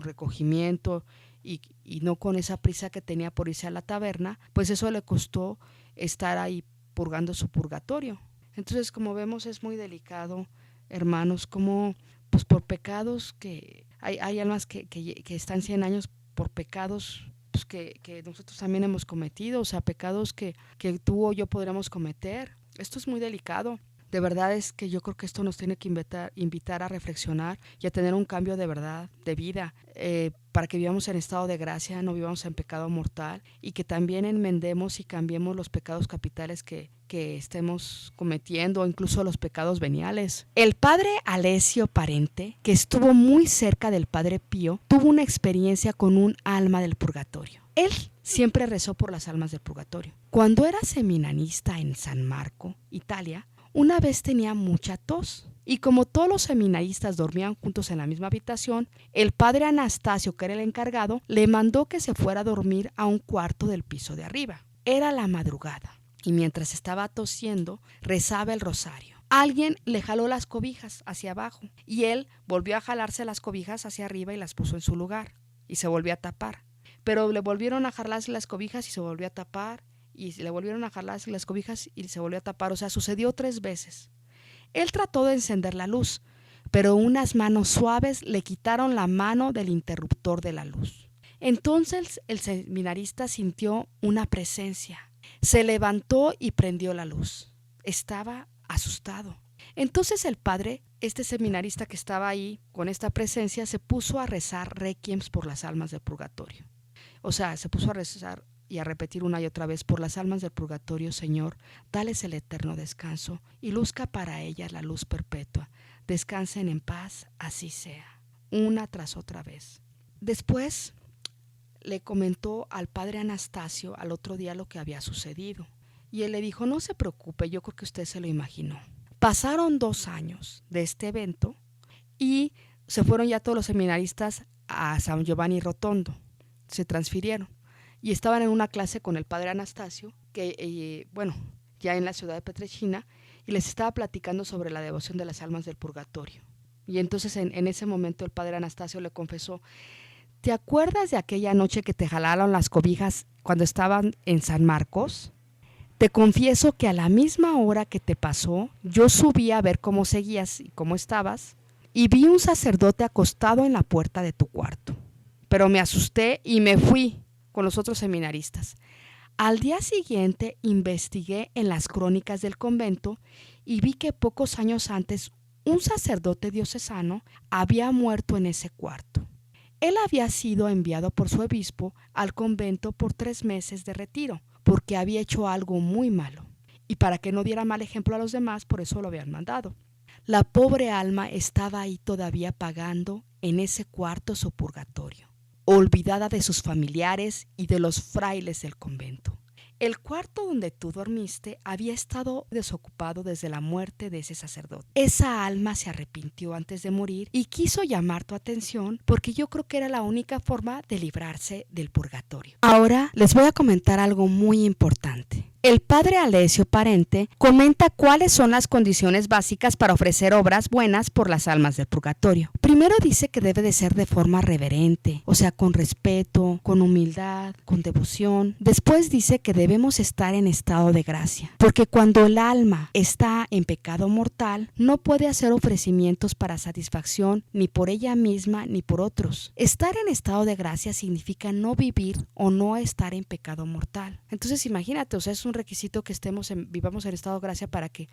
recogimiento y no con esa prisa que tenía por irse a la taberna, pues eso le costó estar ahí purgando su purgatorio. Entonces, como vemos, es muy delicado, hermanos, como pues por pecados que hay almas que están 100 años por pecados pues que nosotros también hemos cometido, o sea, pecados que tú o yo podríamos cometer. Esto es muy delicado. De verdad es que yo creo que esto nos tiene que invitar a reflexionar y a tener un cambio de verdad, de vida, para que vivamos en estado de gracia, no vivamos en pecado mortal, y que también enmendemos y cambiemos los pecados capitales que estemos cometiendo, o incluso los pecados veniales. El padre Alessio Parente, que estuvo muy cerca del Padre Pío, tuvo una experiencia con un alma del purgatorio. Él siempre rezó por las almas del purgatorio. Cuando era seminarista en San Marco, Italia, una vez tenía mucha tos, y como todos los seminaristas dormían juntos en la misma habitación, el padre Anastasio, que era el encargado, le mandó que se fuera a dormir a un cuarto del piso de arriba. Era la madrugada, y mientras estaba tosiendo, rezaba el rosario. Alguien le jaló las cobijas hacia abajo, y él volvió a jalarse las cobijas hacia arriba y las puso en su lugar, y se volvió a tapar. Pero le volvieron a jalarse las cobijas y se volvió a tapar, y le volvieron a jalar las cobijas y se volvió a tapar. O sea, sucedió 3 veces. Él trató de encender la luz, pero unas manos suaves le quitaron la mano del interruptor de la luz. Entonces el seminarista sintió una presencia. Se levantó y prendió la luz. Estaba asustado. Entonces el padre, este seminarista que estaba ahí con esta presencia, se puso a rezar requiems por las almas del purgatorio. O sea, se puso a rezar y a repetir una y otra vez: por las almas del purgatorio, Señor, dales el eterno descanso y luzca para ellas la luz perpetua. Descansen en paz, así sea. Una tras otra vez. Después le comentó al padre Anastasio al otro día lo que había sucedido. Y él le dijo: no se preocupe, yo creo que usted se lo imaginó. Pasaron 2 años de este evento y se fueron ya todos los seminaristas a San Giovanni Rotondo. Se transfirieron. Y estaban en una clase con el padre Anastasio, que ya en la ciudad de Pietrelcina, y les estaba platicando sobre la devoción de las almas del purgatorio. Y entonces en ese momento el padre Anastasio le confesó: ¿te acuerdas de aquella noche que te jalaron las cobijas cuando estaban en San Marcos? Te confieso que a la misma hora que te pasó, yo subí a ver cómo seguías y cómo estabas, y vi un sacerdote acostado en la puerta de tu cuarto. Pero me asusté y me fui con los otros seminaristas. Al día siguiente investigué en las crónicas del convento y vi que pocos años antes un sacerdote diocesano había muerto en ese cuarto. Él había sido enviado por su obispo al convento por 3 meses de retiro, porque había hecho algo muy malo. Y para que no diera mal ejemplo a los demás, por eso lo habían mandado. La pobre alma estaba ahí todavía pagando en ese cuarto su purgatorio, olvidada de sus familiares y de los frailes del convento. El cuarto donde tú dormiste había estado desocupado desde la muerte de ese sacerdote. Esa alma se arrepintió antes de morir y quiso llamar tu atención porque yo creo que era la única forma de librarse del purgatorio. Ahora les voy a comentar algo muy importante. El padre Alessio Parente comenta cuáles son las condiciones básicas para ofrecer obras buenas por las almas del purgatorio. Primero dice que debe de ser de forma reverente, o sea, con respeto, con humildad, con devoción. Después dice que debemos estar en estado de gracia, porque cuando el alma está en pecado mortal, no puede hacer ofrecimientos para satisfacción ni por ella misma ni por otros. Estar en estado de gracia significa no vivir o no estar en pecado mortal. Entonces imagínate, o sea, es un requisito que vivamos en estado de gracia para que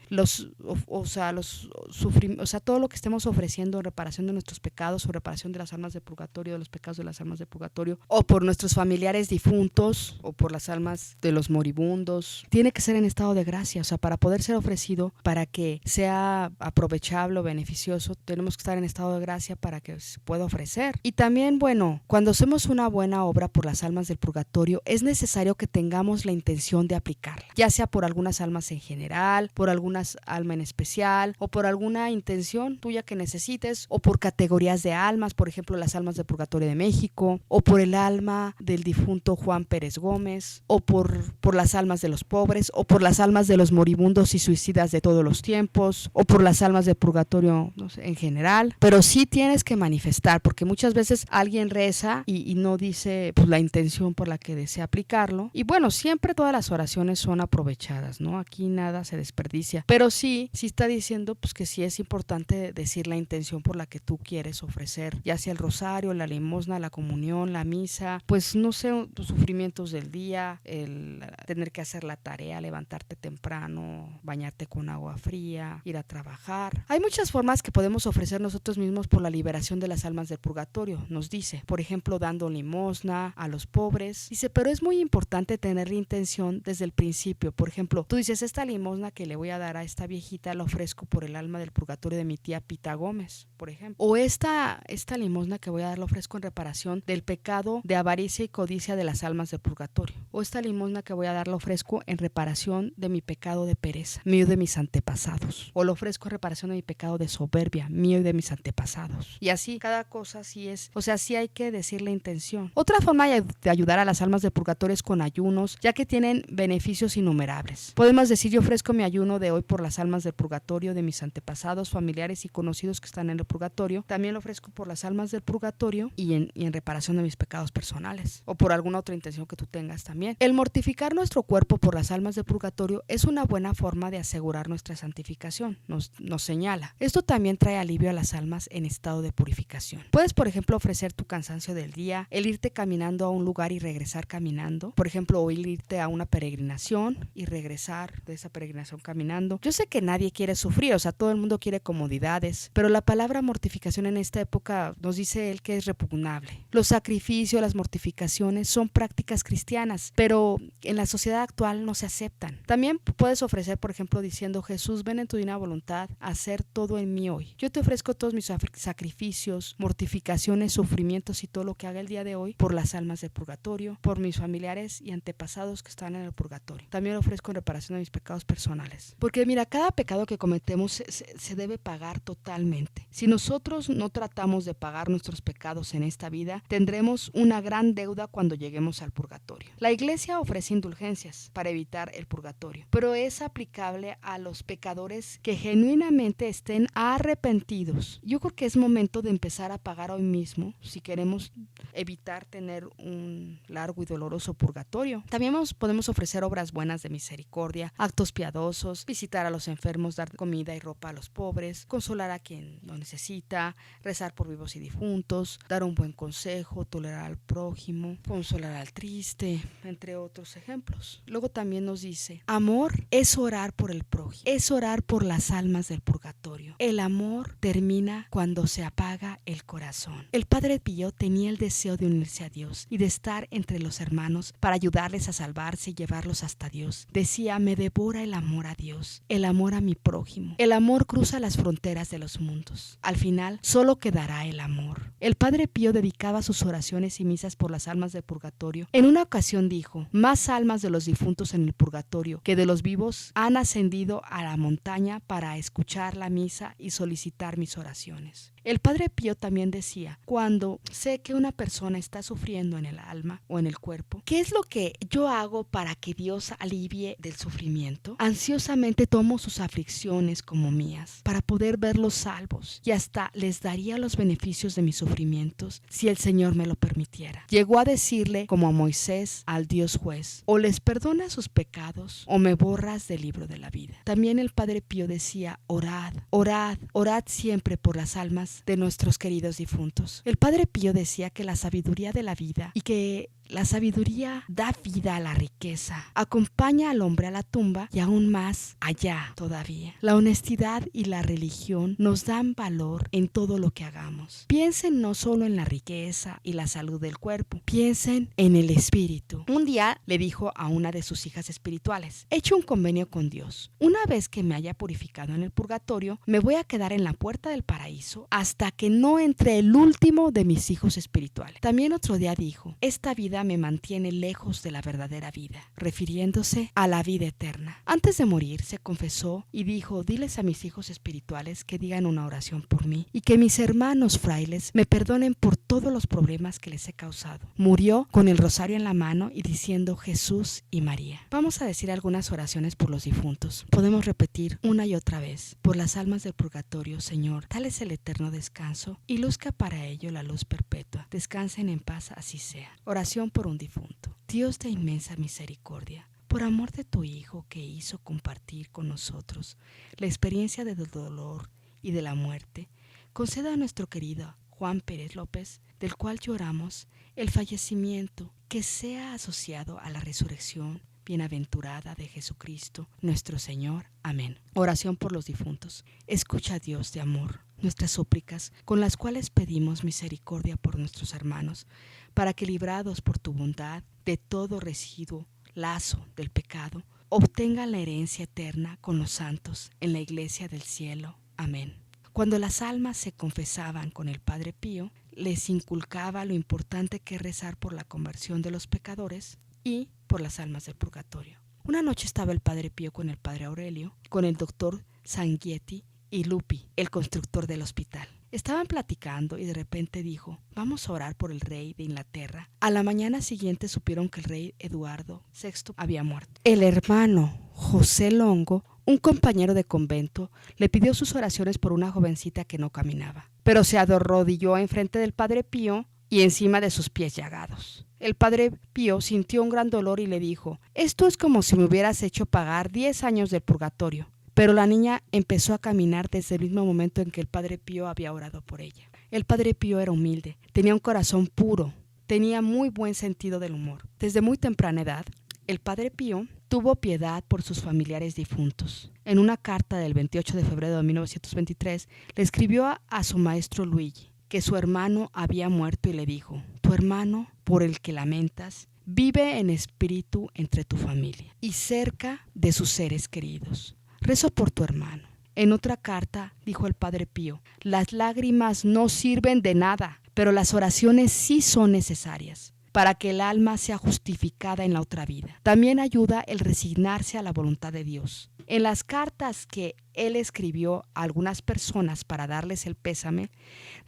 todo lo que estemos ofreciendo en reparación de nuestros pecados o reparación de las almas de purgatorio, de los pecados de las almas de purgatorio, o por nuestros familiares difuntos o por las almas de los moribundos, tiene que ser en estado de gracia, o sea, para poder ser ofrecido, para que sea aprovechable o beneficioso, tenemos que estar en estado de gracia para que se pueda ofrecer. Y también, bueno, cuando hacemos una buena obra por las almas del purgatorio, es necesario que tengamos la intención de aplicarla, ya sea por algunas almas en general, por algunas almas en especial, o por alguna intención tuya que necesites, o por categorías de almas, por ejemplo, las almas del purgatorio de México, o por el alma del difunto Juan Pérez Gómez, o por las almas de los pobres, o por las almas de los moribundos y suicidas de todos los tiempos, o por las almas del purgatorio, no sé, en general. Pero sí tienes que manifestar, porque muchas veces alguien reza y no dice pues la intención por la que desea aplicarlo. Y bueno, siempre todas las oraciones son aprovechadas, ¿no? Aquí nada se desperdicia. Pero sí está diciendo pues que sí es importante decir la intención por la que tú quieres ofrecer, ya sea el rosario, la limosna, la comunión, la misa, pues no sé, los sufrimientos del día, el tener que hacer la tarea, levantarte temprano, bañarte con agua fría, ir a trabajar. Hay muchas formas que podemos ofrecer nosotros mismos por la liberación de las almas del purgatorio, nos dice, por ejemplo, dando limosna a los pobres. Dice, pero es muy importante tener la intención desde el principio. Por ejemplo, tú dices, esta limosna que le voy a dar a esta viejita la ofrezco por el alma del purgatorio de mi tía Pita Gómez, por ejemplo. O esta limosna que voy a dar la ofrezco en reparación del pecado de avaricia y codicia de las almas del purgatorio. O esta limosna que voy a dar la ofrezco en reparación de mi pecado de pereza, mío y de mis antepasados. O lo ofrezco en reparación de mi pecado de soberbia, mío y de mis antepasados. Y así, cada cosa sí es, o sea, sí hay que decir la intención. Otra forma de ayudar a las almas del purgatorio es con ayunos, ya que tienen beneficios innumerables. Podemos decir, yo ofrezco mi ayuno de hoy por las almas del purgatorio, de mis antepasados, familiares y conocidos que están en el purgatorio. También lo ofrezco por las almas del purgatorio y en reparación de mis pecados personales, o por alguna otra intención que tú tengas también. El mortificar nuestro cuerpo por las almas del purgatorio es una buena forma de asegurar nuestra santificación, nos señala. Esto también trae alivio a las almas en estado de purificación. Puedes, por ejemplo, ofrecer tu cansancio del día, el irte caminando a un lugar y regresar caminando, por ejemplo, o irte a una peregrinación y regresar de esa peregrinación caminando. Yo sé que nadie quiere sufrir, o sea, todo el mundo quiere comodidades, pero la palabra mortificación en esta época nos dice él que es repugnable. Los sacrificios, las mortificaciones son prácticas cristianas, pero en la sociedad actual no se aceptan. También puedes ofrecer, por ejemplo, diciendo, Jesús, ven en tu divina voluntad a hacer todo en mí hoy. Yo te ofrezco todos mis sacrificios, mortificaciones, sufrimientos y todo lo que haga el día de hoy por las almas del purgatorio, por mis familiares y antepasados que están en el purgatorio. También lo ofrezco en reparación de mis pecados personales. Porque mira, cada pecado que cometemos se debe pagar totalmente. Si nosotros no tratamos de pagar nuestros pecados en esta vida, tendremos una gran deuda cuando lleguemos al purgatorio. La Iglesia ofrece indulgencias para evitar el purgatorio, pero es aplicable a los pecadores que genuinamente estén arrepentidos. Yo creo que es momento de empezar a pagar hoy mismo si queremos evitar tener un largo y doloroso purgatorio. También podemos ofrecer obras buenas de misericordia, actos piadosos, visitar a los enfermos, dar comida y ropa a los pobres, consolar a quien lo necesita, rezar por vivos y difuntos, dar un buen consejo, tolerar al prójimo, consolar al triste, entre otros ejemplos. Luego también nos dice, amor es orar por el prójimo, es orar por las almas del purgatorio. El amor termina cuando se apaga el corazón. El Padre Pío tenía el deseo de unirse a Dios y de estar entre los hermanos para ayudarles a salvarse y llevarlos hasta Dios. Decía, me devora el amor a Dios, el amor a mi prójimo. El amor cruza las fronteras de los mundos. Al final, solo quedará el amor. El Padre Pío dedicaba sus oraciones y misas por las almas del purgatorio. En una ocasión dijo, más almas de los difuntos en el purgatorio que de los vivos han ascendido a la montaña para escuchar la misa y solicitar mis oraciones. El Padre Pío también decía, cuando sé que una persona está sufriendo en el alma o en el cuerpo, ¿qué es lo que yo hago para que Dios alivie del sufrimiento? Ansiosamente tomo sus aflicciones como mías, para poder verlos salvos, y hasta les daría los beneficios de mis sufrimientos, si el Señor me lo permitiera. Llegó a decirle, como a Moisés, al Dios juez, o les perdonas sus pecados, o me borras del libro de la vida. También el Padre Pío decía, orad, orad, orad siempre por las almas de nuestros queridos difuntos. El Padre Pío decía que la sabiduría de la vida y que la sabiduría da vida a la riqueza, acompaña al hombre a la tumba y aún más allá todavía. La honestidad y la religión nos dan valor en todo lo que hagamos. Piensen no solo en la riqueza y la salud del cuerpo, piensen en el espíritu. Un día le dijo a una de sus hijas espirituales, he hecho un convenio con Dios. Una vez que me haya purificado en el purgatorio, me voy a quedar en la puerta del paraíso hasta que no entre el último de mis hijos espirituales. También otro día dijo, esta vida me mantiene lejos de la verdadera vida, refiriéndose a la vida eterna. Antes de morir se confesó y dijo, diles a mis hijos espirituales que digan una oración por mí y que mis hermanos frailes me perdonen por todos los problemas que les he causado. Murió con el rosario en la mano y diciendo Jesús y María. Vamos a decir algunas oraciones por los difuntos. Podemos repetir una y otra vez, por las almas del purgatorio, Señor, dales el eterno descanso y luzca para ello la luz perpetua. Descansen en paz, así sea. Oración por un difunto. Dios de inmensa misericordia, por amor de tu Hijo que hizo compartir con nosotros la experiencia del dolor y de la muerte, conceda a nuestro querido Juan Pérez López, del cual lloramos, el fallecimiento que sea asociado a la resurrección bienaventurada de Jesucristo, nuestro Señor. Amén. Oración por los difuntos. Escucha, Dios de amor, nuestras súplicas, con las cuales pedimos misericordia por nuestros hermanos, para que, librados por tu bondad de todo residuo, lazo del pecado, obtengan la herencia eterna con los santos en la iglesia del cielo. Amén. Cuando las almas se confesaban con el Padre Pío, les inculcaba lo importante que es rezar por la conversión de los pecadores y por las almas del purgatorio. Una noche estaba el Padre Pío con el Padre Aurelio, con el doctor Sanguietti y Lupi, el constructor del hospital. Estaban platicando y de repente dijo, vamos a orar por el rey de Inglaterra. A la mañana siguiente supieron que el rey Eduardo VI había muerto. El hermano José Longo, un compañero de convento, le pidió sus oraciones por una jovencita que no caminaba, pero se arrodilló enfrente del Padre Pío y encima de sus pies llagados. El Padre Pío sintió un gran dolor y le dijo, esto es como si me hubieras hecho pagar 10 años del purgatorio. Pero la niña empezó a caminar desde el mismo momento en que el Padre Pío había orado por ella. El Padre Pío era humilde, tenía un corazón puro, tenía muy buen sentido del humor. Desde muy temprana edad, el Padre Pío tuvo piedad por sus familiares difuntos. En una carta del 28 de febrero de 1923, le escribió a su maestro Luigi que su hermano había muerto y le dijo, tu hermano, por el que lamentas, vive en espíritu entre tu familia y cerca de sus seres queridos. Rezo por tu hermano. En otra carta dijo el Padre Pío, las lágrimas no sirven de nada, pero las oraciones sí son necesarias para que el alma sea justificada en la otra vida. También ayuda el resignarse a la voluntad de Dios. En las cartas que él escribió a algunas personas para darles el pésame,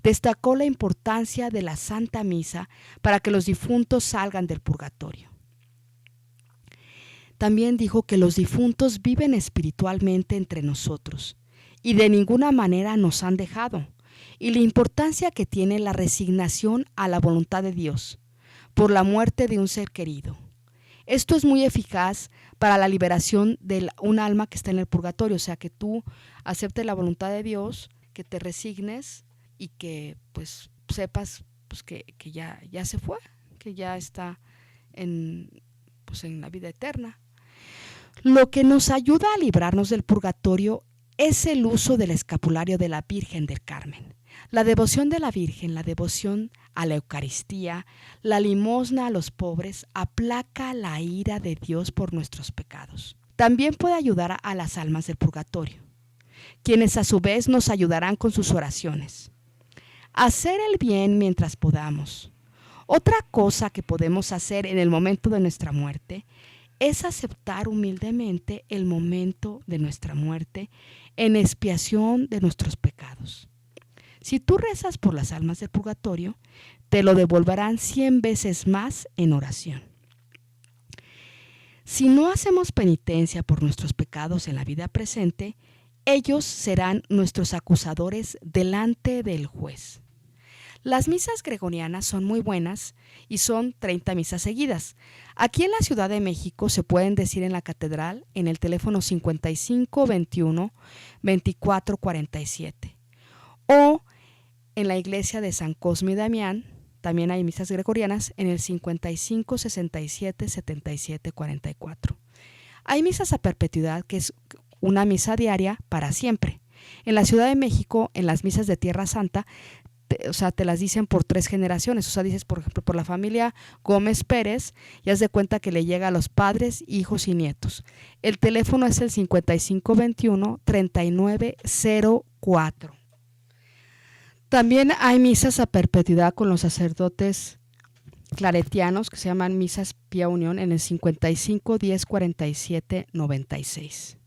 destacó la importancia de la Santa Misa para que los difuntos salgan del purgatorio. También dijo que los difuntos viven espiritualmente entre nosotros y de ninguna manera nos han dejado, y la importancia que tiene la resignación a la voluntad de Dios por la muerte de un ser querido. Esto es muy eficaz para la liberación de un alma que está en el purgatorio, o sea, que tú aceptes la voluntad de Dios, que te resignes y que pues sepas pues, que ya se fue, que ya está en la vida eterna. Lo que nos ayuda a librarnos del purgatorio es el uso del escapulario de la Virgen del Carmen. La devoción de la Virgen, la devoción a la Eucaristía, la limosna a los pobres, aplaca la ira de Dios por nuestros pecados. También puede ayudar a las almas del purgatorio, quienes a su vez nos ayudarán con sus oraciones. Hacer el bien mientras podamos. Otra cosa que podemos hacer en el momento de nuestra muerte es aceptar humildemente el momento de nuestra muerte en expiación de nuestros pecados. Si tú rezas por las almas del purgatorio, te lo devolverán 100 veces más en oración. Si no hacemos penitencia por nuestros pecados en la vida presente, ellos serán nuestros acusadores delante del juez. Las misas gregorianas son muy buenas y son 30 misas seguidas. Aquí en la Ciudad de México se pueden decir en la catedral en el teléfono 55 21 24 47 o en la iglesia de San Cosme y Damián. También hay misas gregorianas en el 55 67 77 44. Hay misas a perpetuidad, que es una misa diaria para siempre. En la Ciudad de México, en las misas de Tierra Santa, te las dicen por 3 generaciones. O sea, dices, por ejemplo, por la familia Gómez Pérez, y haz de cuenta que le llega a los padres, hijos y nietos. El teléfono es el 5521 3904. También hay misas a perpetuidad con los sacerdotes claretianos, que se llaman misas Pía Unión, en el 55 10 47 96.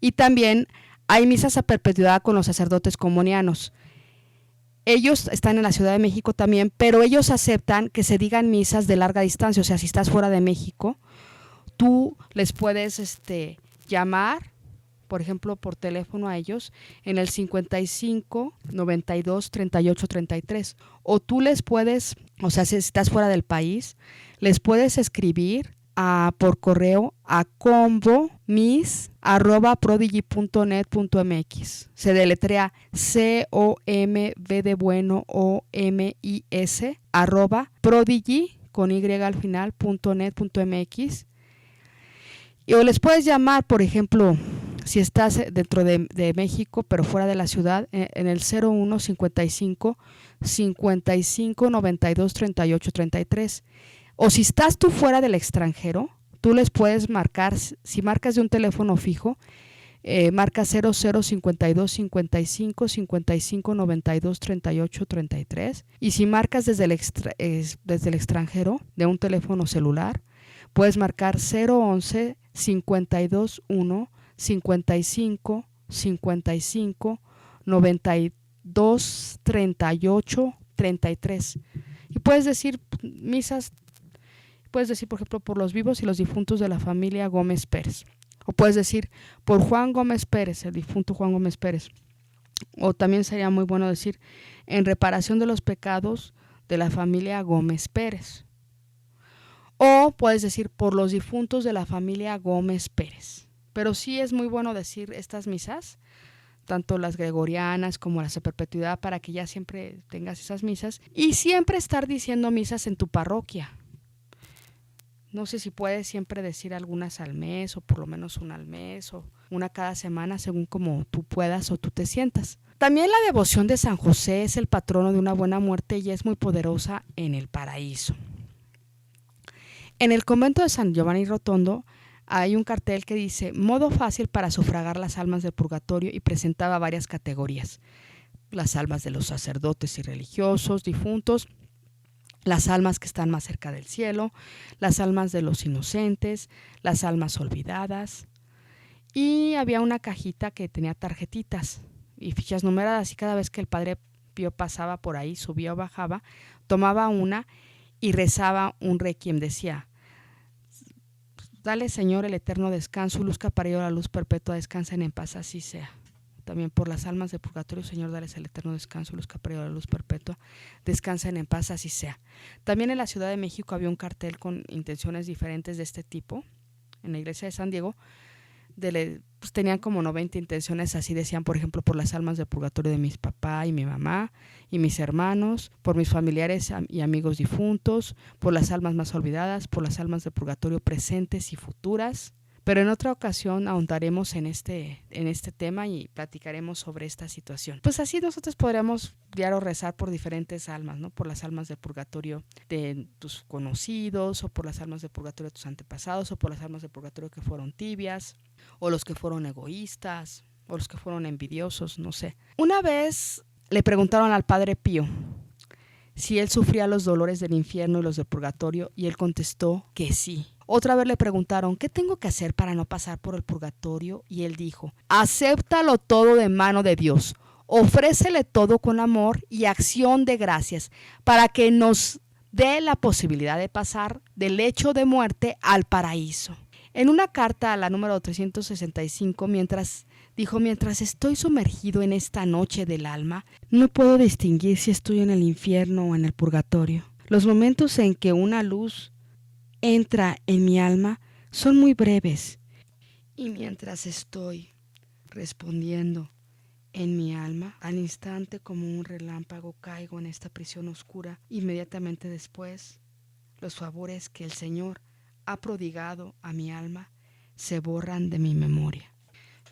Y también hay misas a perpetuidad con los sacerdotes comunianos. Ellos están en la Ciudad de México también, pero ellos aceptan que se digan misas de larga distancia. O sea, si estás fuera de México, tú les puedes llamar, por ejemplo, por teléfono a ellos en el 55 92 38 33. O tú les puedes, o sea, si estás fuera del país, les puedes escribir por correo a commis@prodigy.net.mx. Se deletrea COMV @prodigy con Y al final .net.mx. O les puedes llamar, por ejemplo, si estás dentro de México pero fuera de la ciudad, en el 01 55 55 92 38 33. O si estás tú fuera del extranjero, tú les puedes marcar, si marcas de un teléfono fijo, marca 00 52 55 55 92 38 33. Y si marcas desde el extranjero, de un teléfono celular, puedes marcar 011 52 1 55 55 92 38 33. Y puedes decir misas. Puedes decir, por ejemplo, por los vivos y los difuntos de la familia Gómez Pérez. O puedes decir por Juan Gómez Pérez, el difunto Juan Gómez Pérez. O también sería muy bueno decir en reparación de los pecados de la familia Gómez Pérez. O puedes decir por los difuntos de la familia Gómez Pérez. Pero sí es muy bueno decir estas misas, tanto las gregorianas como las de perpetuidad, para que ya siempre tengas esas misas. Y siempre estar diciendo misas en tu parroquia. No sé si puedes siempre decir algunas al mes, o por lo menos una al mes, o una cada semana, según como tú puedas o tú te sientas. También la devoción de San José es el patrono de una buena muerte y es muy poderosa en el paraíso. En el convento de San Giovanni Rotondo hay un cartel que dice modo fácil para sufragar las almas del purgatorio, y presentaba varias categorías: las almas de los sacerdotes y religiosos difuntos, las almas que están más cerca del cielo, las almas de los inocentes, las almas olvidadas. Y había una cajita que tenía tarjetitas y fichas numeradas, y cada vez que el Padre Pío pasaba por ahí, subía o bajaba, tomaba una y rezaba un requiem. Decía: dale, Señor, el eterno descanso, luzca para ello la luz perpetua, descansen en paz, así sea. También por las almas de purgatorio, Señor, dales el eterno descanso, luz que para ello la luz perpetua, descansen en paz, así sea. También en la Ciudad de México había un cartel con intenciones diferentes de este tipo. En la iglesia de San Diego pues tenían como 90 intenciones. Así decían, por ejemplo, por las almas de purgatorio de mis papá y mi mamá y mis hermanos, por mis familiares y amigos difuntos, por las almas más olvidadas, por las almas de purgatorio presentes y futuras. Pero en otra ocasión ahondaremos en este tema y platicaremos sobre esta situación. Pues así nosotros podríamos diario rezar por diferentes almas, ¿no? Por las almas de purgatorio de tus conocidos, o por las almas de purgatorio de tus antepasados, o por las almas de purgatorio que fueron tibias, o los que fueron egoístas, o los que fueron envidiosos, no sé. Una vez le preguntaron al Padre Pío si él sufría los dolores del infierno y los del purgatorio, y él contestó que sí. Otra vez le preguntaron: ¿qué tengo que hacer para no pasar por el purgatorio? Y él dijo: acéptalo todo de mano de Dios. Ofrécele todo con amor y acción de gracias para que nos dé la posibilidad de pasar del lecho de muerte al paraíso. En una carta a la número 365, mientras estoy sumergido en esta noche del alma, no puedo distinguir si estoy en el infierno o en el purgatorio. Los momentos en que una luz entra en mi alma son muy breves, y mientras estoy respondiendo en mi alma, al instante como un relámpago caigo en esta prisión oscura. Inmediatamente después, los favores que el Señor ha prodigado a mi alma se borran de mi memoria.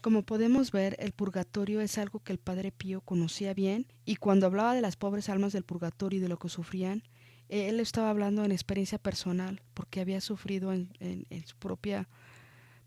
Como podemos ver, el purgatorio es algo que el Padre Pío conocía bien, y cuando hablaba de las pobres almas del purgatorio y de lo que sufrían, él estaba hablando en experiencia personal, porque había sufrido en su propia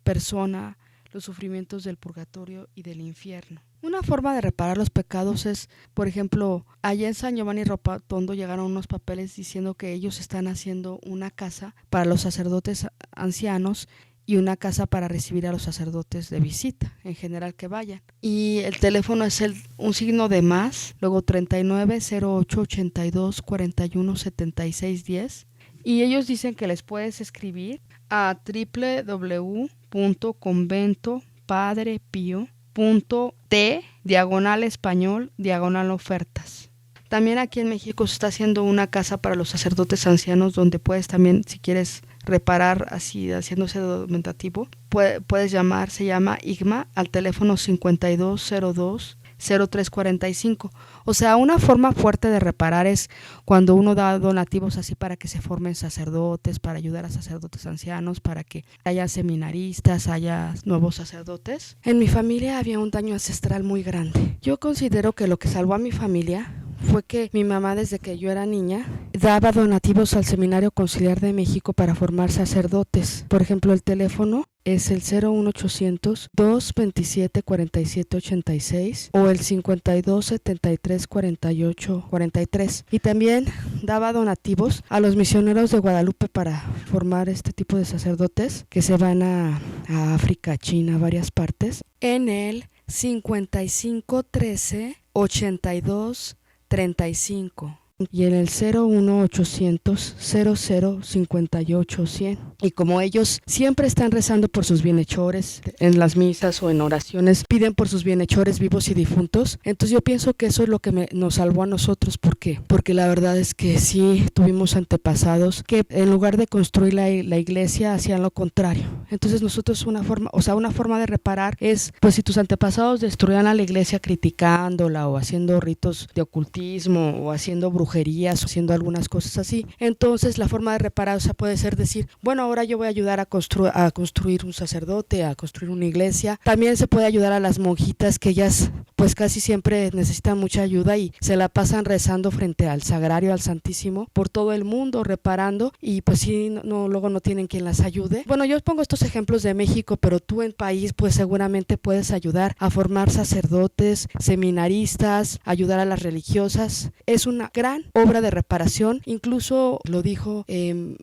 persona los sufrimientos del purgatorio y del infierno. Una forma de reparar los pecados es, por ejemplo, allá en San Giovanni Rotondo llegaron unos papeles diciendo que ellos están haciendo una casa para los sacerdotes ancianos y una casa para recibir a los sacerdotes de visita, en general que vayan. Y el teléfono es un signo de más, luego 39 08 82 41 76 10. Y ellos dicen que les puedes escribir a www.conventopadrepio.t/español/ofertas. También aquí en México se está haciendo una casa para los sacerdotes ancianos donde puedes también, si quieres reparar así haciéndose documentativo, puedes llamar, se llama IGMA, al teléfono 5202-0345. O sea, una forma fuerte de reparar es cuando uno da donativos así para que se formen sacerdotes, para ayudar a sacerdotes ancianos, para que haya seminaristas, haya nuevos sacerdotes. En mi familia había un daño ancestral muy grande. Yo considero que lo que salvó a mi familia fue que mi mamá, desde que yo era niña, daba donativos al Seminario Conciliar de México para formar sacerdotes. Por ejemplo, el teléfono es el 01800 227 47 86 o el 52 73 48 43. Y también daba donativos a los misioneros de Guadalupe para formar este tipo de sacerdotes que se van a África, China, varias partes. En el 55 13 82 35 y en el 01800 00 58 100. Y como ellos siempre están rezando por sus bienhechores en las misas o en oraciones, piden por sus bienhechores vivos y difuntos, entonces yo pienso que eso es lo que nos salvó a nosotros. ¿Por qué? Porque la verdad es que sí tuvimos antepasados que en lugar de construir la iglesia hacían lo contrario. Entonces nosotros una forma de reparar es, pues si tus antepasados destruían a la iglesia criticándola o haciendo ritos de ocultismo o haciendo brujerías o haciendo algunas cosas así, entonces la forma de reparar, o sea, puede ser decir, bueno, ahora yo voy a ayudar a construir un sacerdote, a construir una iglesia. También se puede ayudar a las monjitas, que ellas pues casi siempre necesitan mucha ayuda y se la pasan rezando frente al sagrario, al Santísimo, por todo el mundo, reparando, y pues sí, luego no tienen quien las ayude. Bueno, yo os pongo estos ejemplos de México, pero tú en país pues seguramente puedes ayudar a formar sacerdotes, seminaristas, ayudar a las religiosas. Es una gran obra de reparación. Incluso lo dijo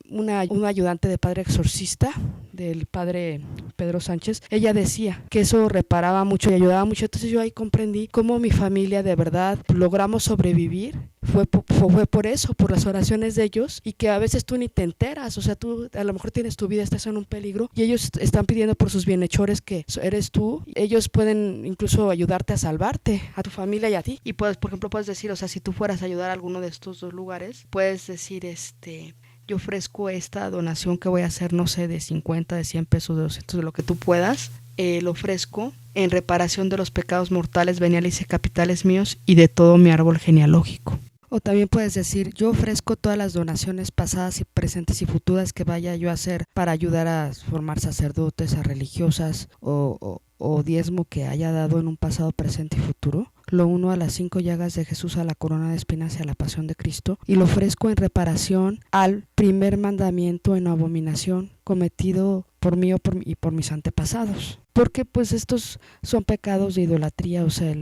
una ayudante de padre exorcista del padre Pedro Sánchez. Ella decía que eso reparaba mucho y ayudaba mucho. Entonces yo ahí comprendí cómo mi familia de verdad logramos sobrevivir. Fue por eso, por las oraciones de ellos, y que a veces tú ni te enteras. O sea, tú a lo mejor tienes tu vida, estás en un peligro y ellos están pidiendo por sus bienhechores, que eres tú. Ellos pueden incluso ayudarte a salvarte, a tu familia y a ti. Y puedes, por ejemplo, puedes decir, o sea, si tú fueras a ayudar a alguno de estos dos lugares, puedes decir, yo ofrezco esta donación que voy a hacer, no sé, de 50, de 100 pesos, de 200, de lo que tú puedas. Lo ofrezco en reparación de los pecados mortales, veniales y capitales míos y de todo mi árbol genealógico. O también puedes decir, yo ofrezco todas las donaciones pasadas y presentes y futuras que vaya yo a hacer para ayudar a formar sacerdotes, a religiosas o diezmo que haya dado en un pasado, presente y futuro. Lo uno a las 5 llagas de Jesús, a la corona de espinas y a la pasión de Cristo, y lo ofrezco en reparación al primer mandamiento en abominación cometido por mí y por mis antepasados. Porque pues estos son pecados de idolatría, o sea,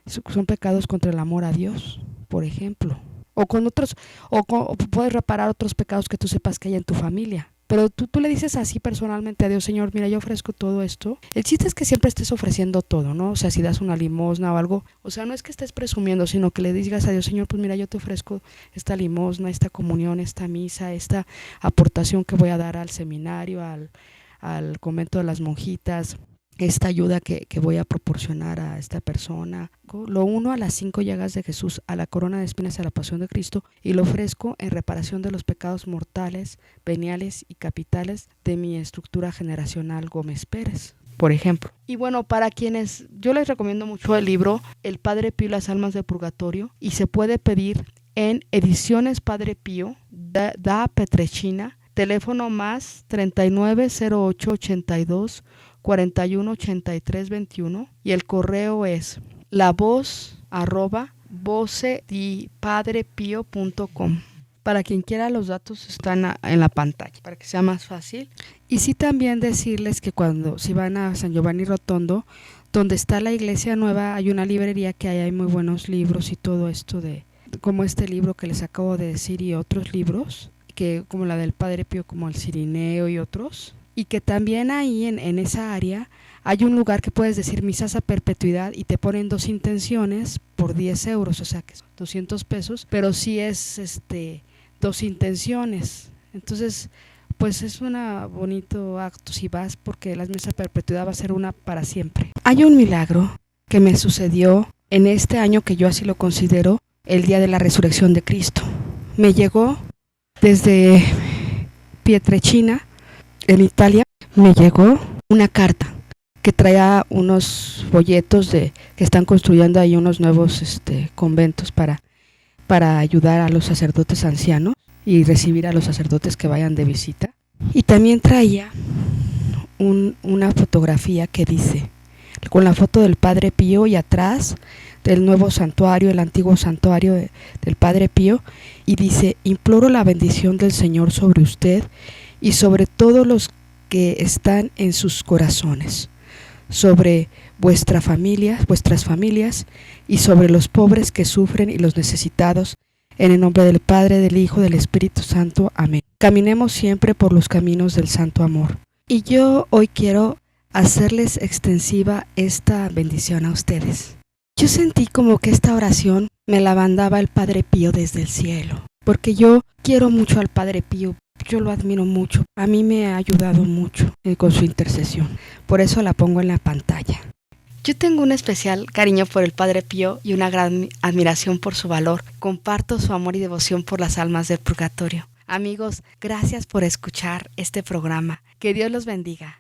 son pecados contra el amor a Dios, por ejemplo. O con otros, o puedes reparar otros pecados que tú sepas que hay en tu familia. pero tú le dices así personalmente a Dios: Señor, mira, yo ofrezco todo esto. El chiste es que siempre estés ofreciendo todo, ¿no? O sea, si das una limosna o algo, o sea, no es que estés presumiendo, sino que le digas a Dios: Señor, pues mira, yo te ofrezco esta limosna, esta comunión, esta misa, esta aportación que voy a dar al seminario, al convento de las monjitas, esta ayuda que voy a proporcionar a esta persona. Lo uno a las 5 llagas de Jesús, a la corona de espinas y a la pasión de Cristo, y lo ofrezco en reparación de los pecados mortales, veniales y capitales de mi estructura generacional Gómez Pérez, por ejemplo. Y bueno, para quienes, yo les recomiendo mucho el libro El Padre Pío y las almas del purgatorio, y se puede pedir en Ediciones Padre Pío, da Petrechina, teléfono más 390882 418321, y el correo es lavoz@vocedipadrepio.com. Para quien quiera, los datos están en la pantalla para que sea más fácil. Y sí, también decirles que si van a San Giovanni Rotondo, donde está la iglesia nueva, hay una librería que hay muy buenos libros y todo esto, como este libro que les acabo de decir, y otros libros que como la del Padre Pío, como el Cirineo y otros. Y que también ahí en esa área hay un lugar que puedes decir misas a perpetuidad y te ponen 2 intenciones por 10 euros, o sea que son 200 pesos, pero sí es 2 intenciones. Entonces, pues es un bonito acto si vas, porque la misa a perpetuidad va a ser una para siempre. Hay un milagro que me sucedió en este año, que yo así lo considero, el día de la resurrección de Cristo. Me llegó desde Pietrelcina, en Italia, me llegó una carta que traía unos folletos que están construyendo ahí unos nuevos conventos para ayudar a los sacerdotes ancianos y recibir a los sacerdotes que vayan de visita. Y también traía una fotografía que dice, con la foto del Padre Pío, y atrás del nuevo santuario, el antiguo santuario del Padre Pío, y dice: imploro la bendición del Señor sobre usted y sobre todos los que están en sus corazones, sobre vuestras familias y sobre los pobres que sufren y los necesitados, en el nombre del Padre, del Hijo, del Espíritu Santo. Amén. Caminemos siempre por los caminos del santo amor. Y yo hoy quiero hacerles extensiva esta bendición a ustedes. Yo sentí como que esta oración me la mandaba el Padre Pío desde el cielo, porque yo quiero mucho al Padre Pío. Yo lo admiro mucho, a mí me ha ayudado mucho con su intercesión, por eso la pongo en la pantalla. Yo tengo un especial cariño por el Padre Pío y una gran admiración por su valor. Comparto su amor y devoción por las almas del purgatorio. Amigos, gracias por escuchar este programa. Que Dios los bendiga.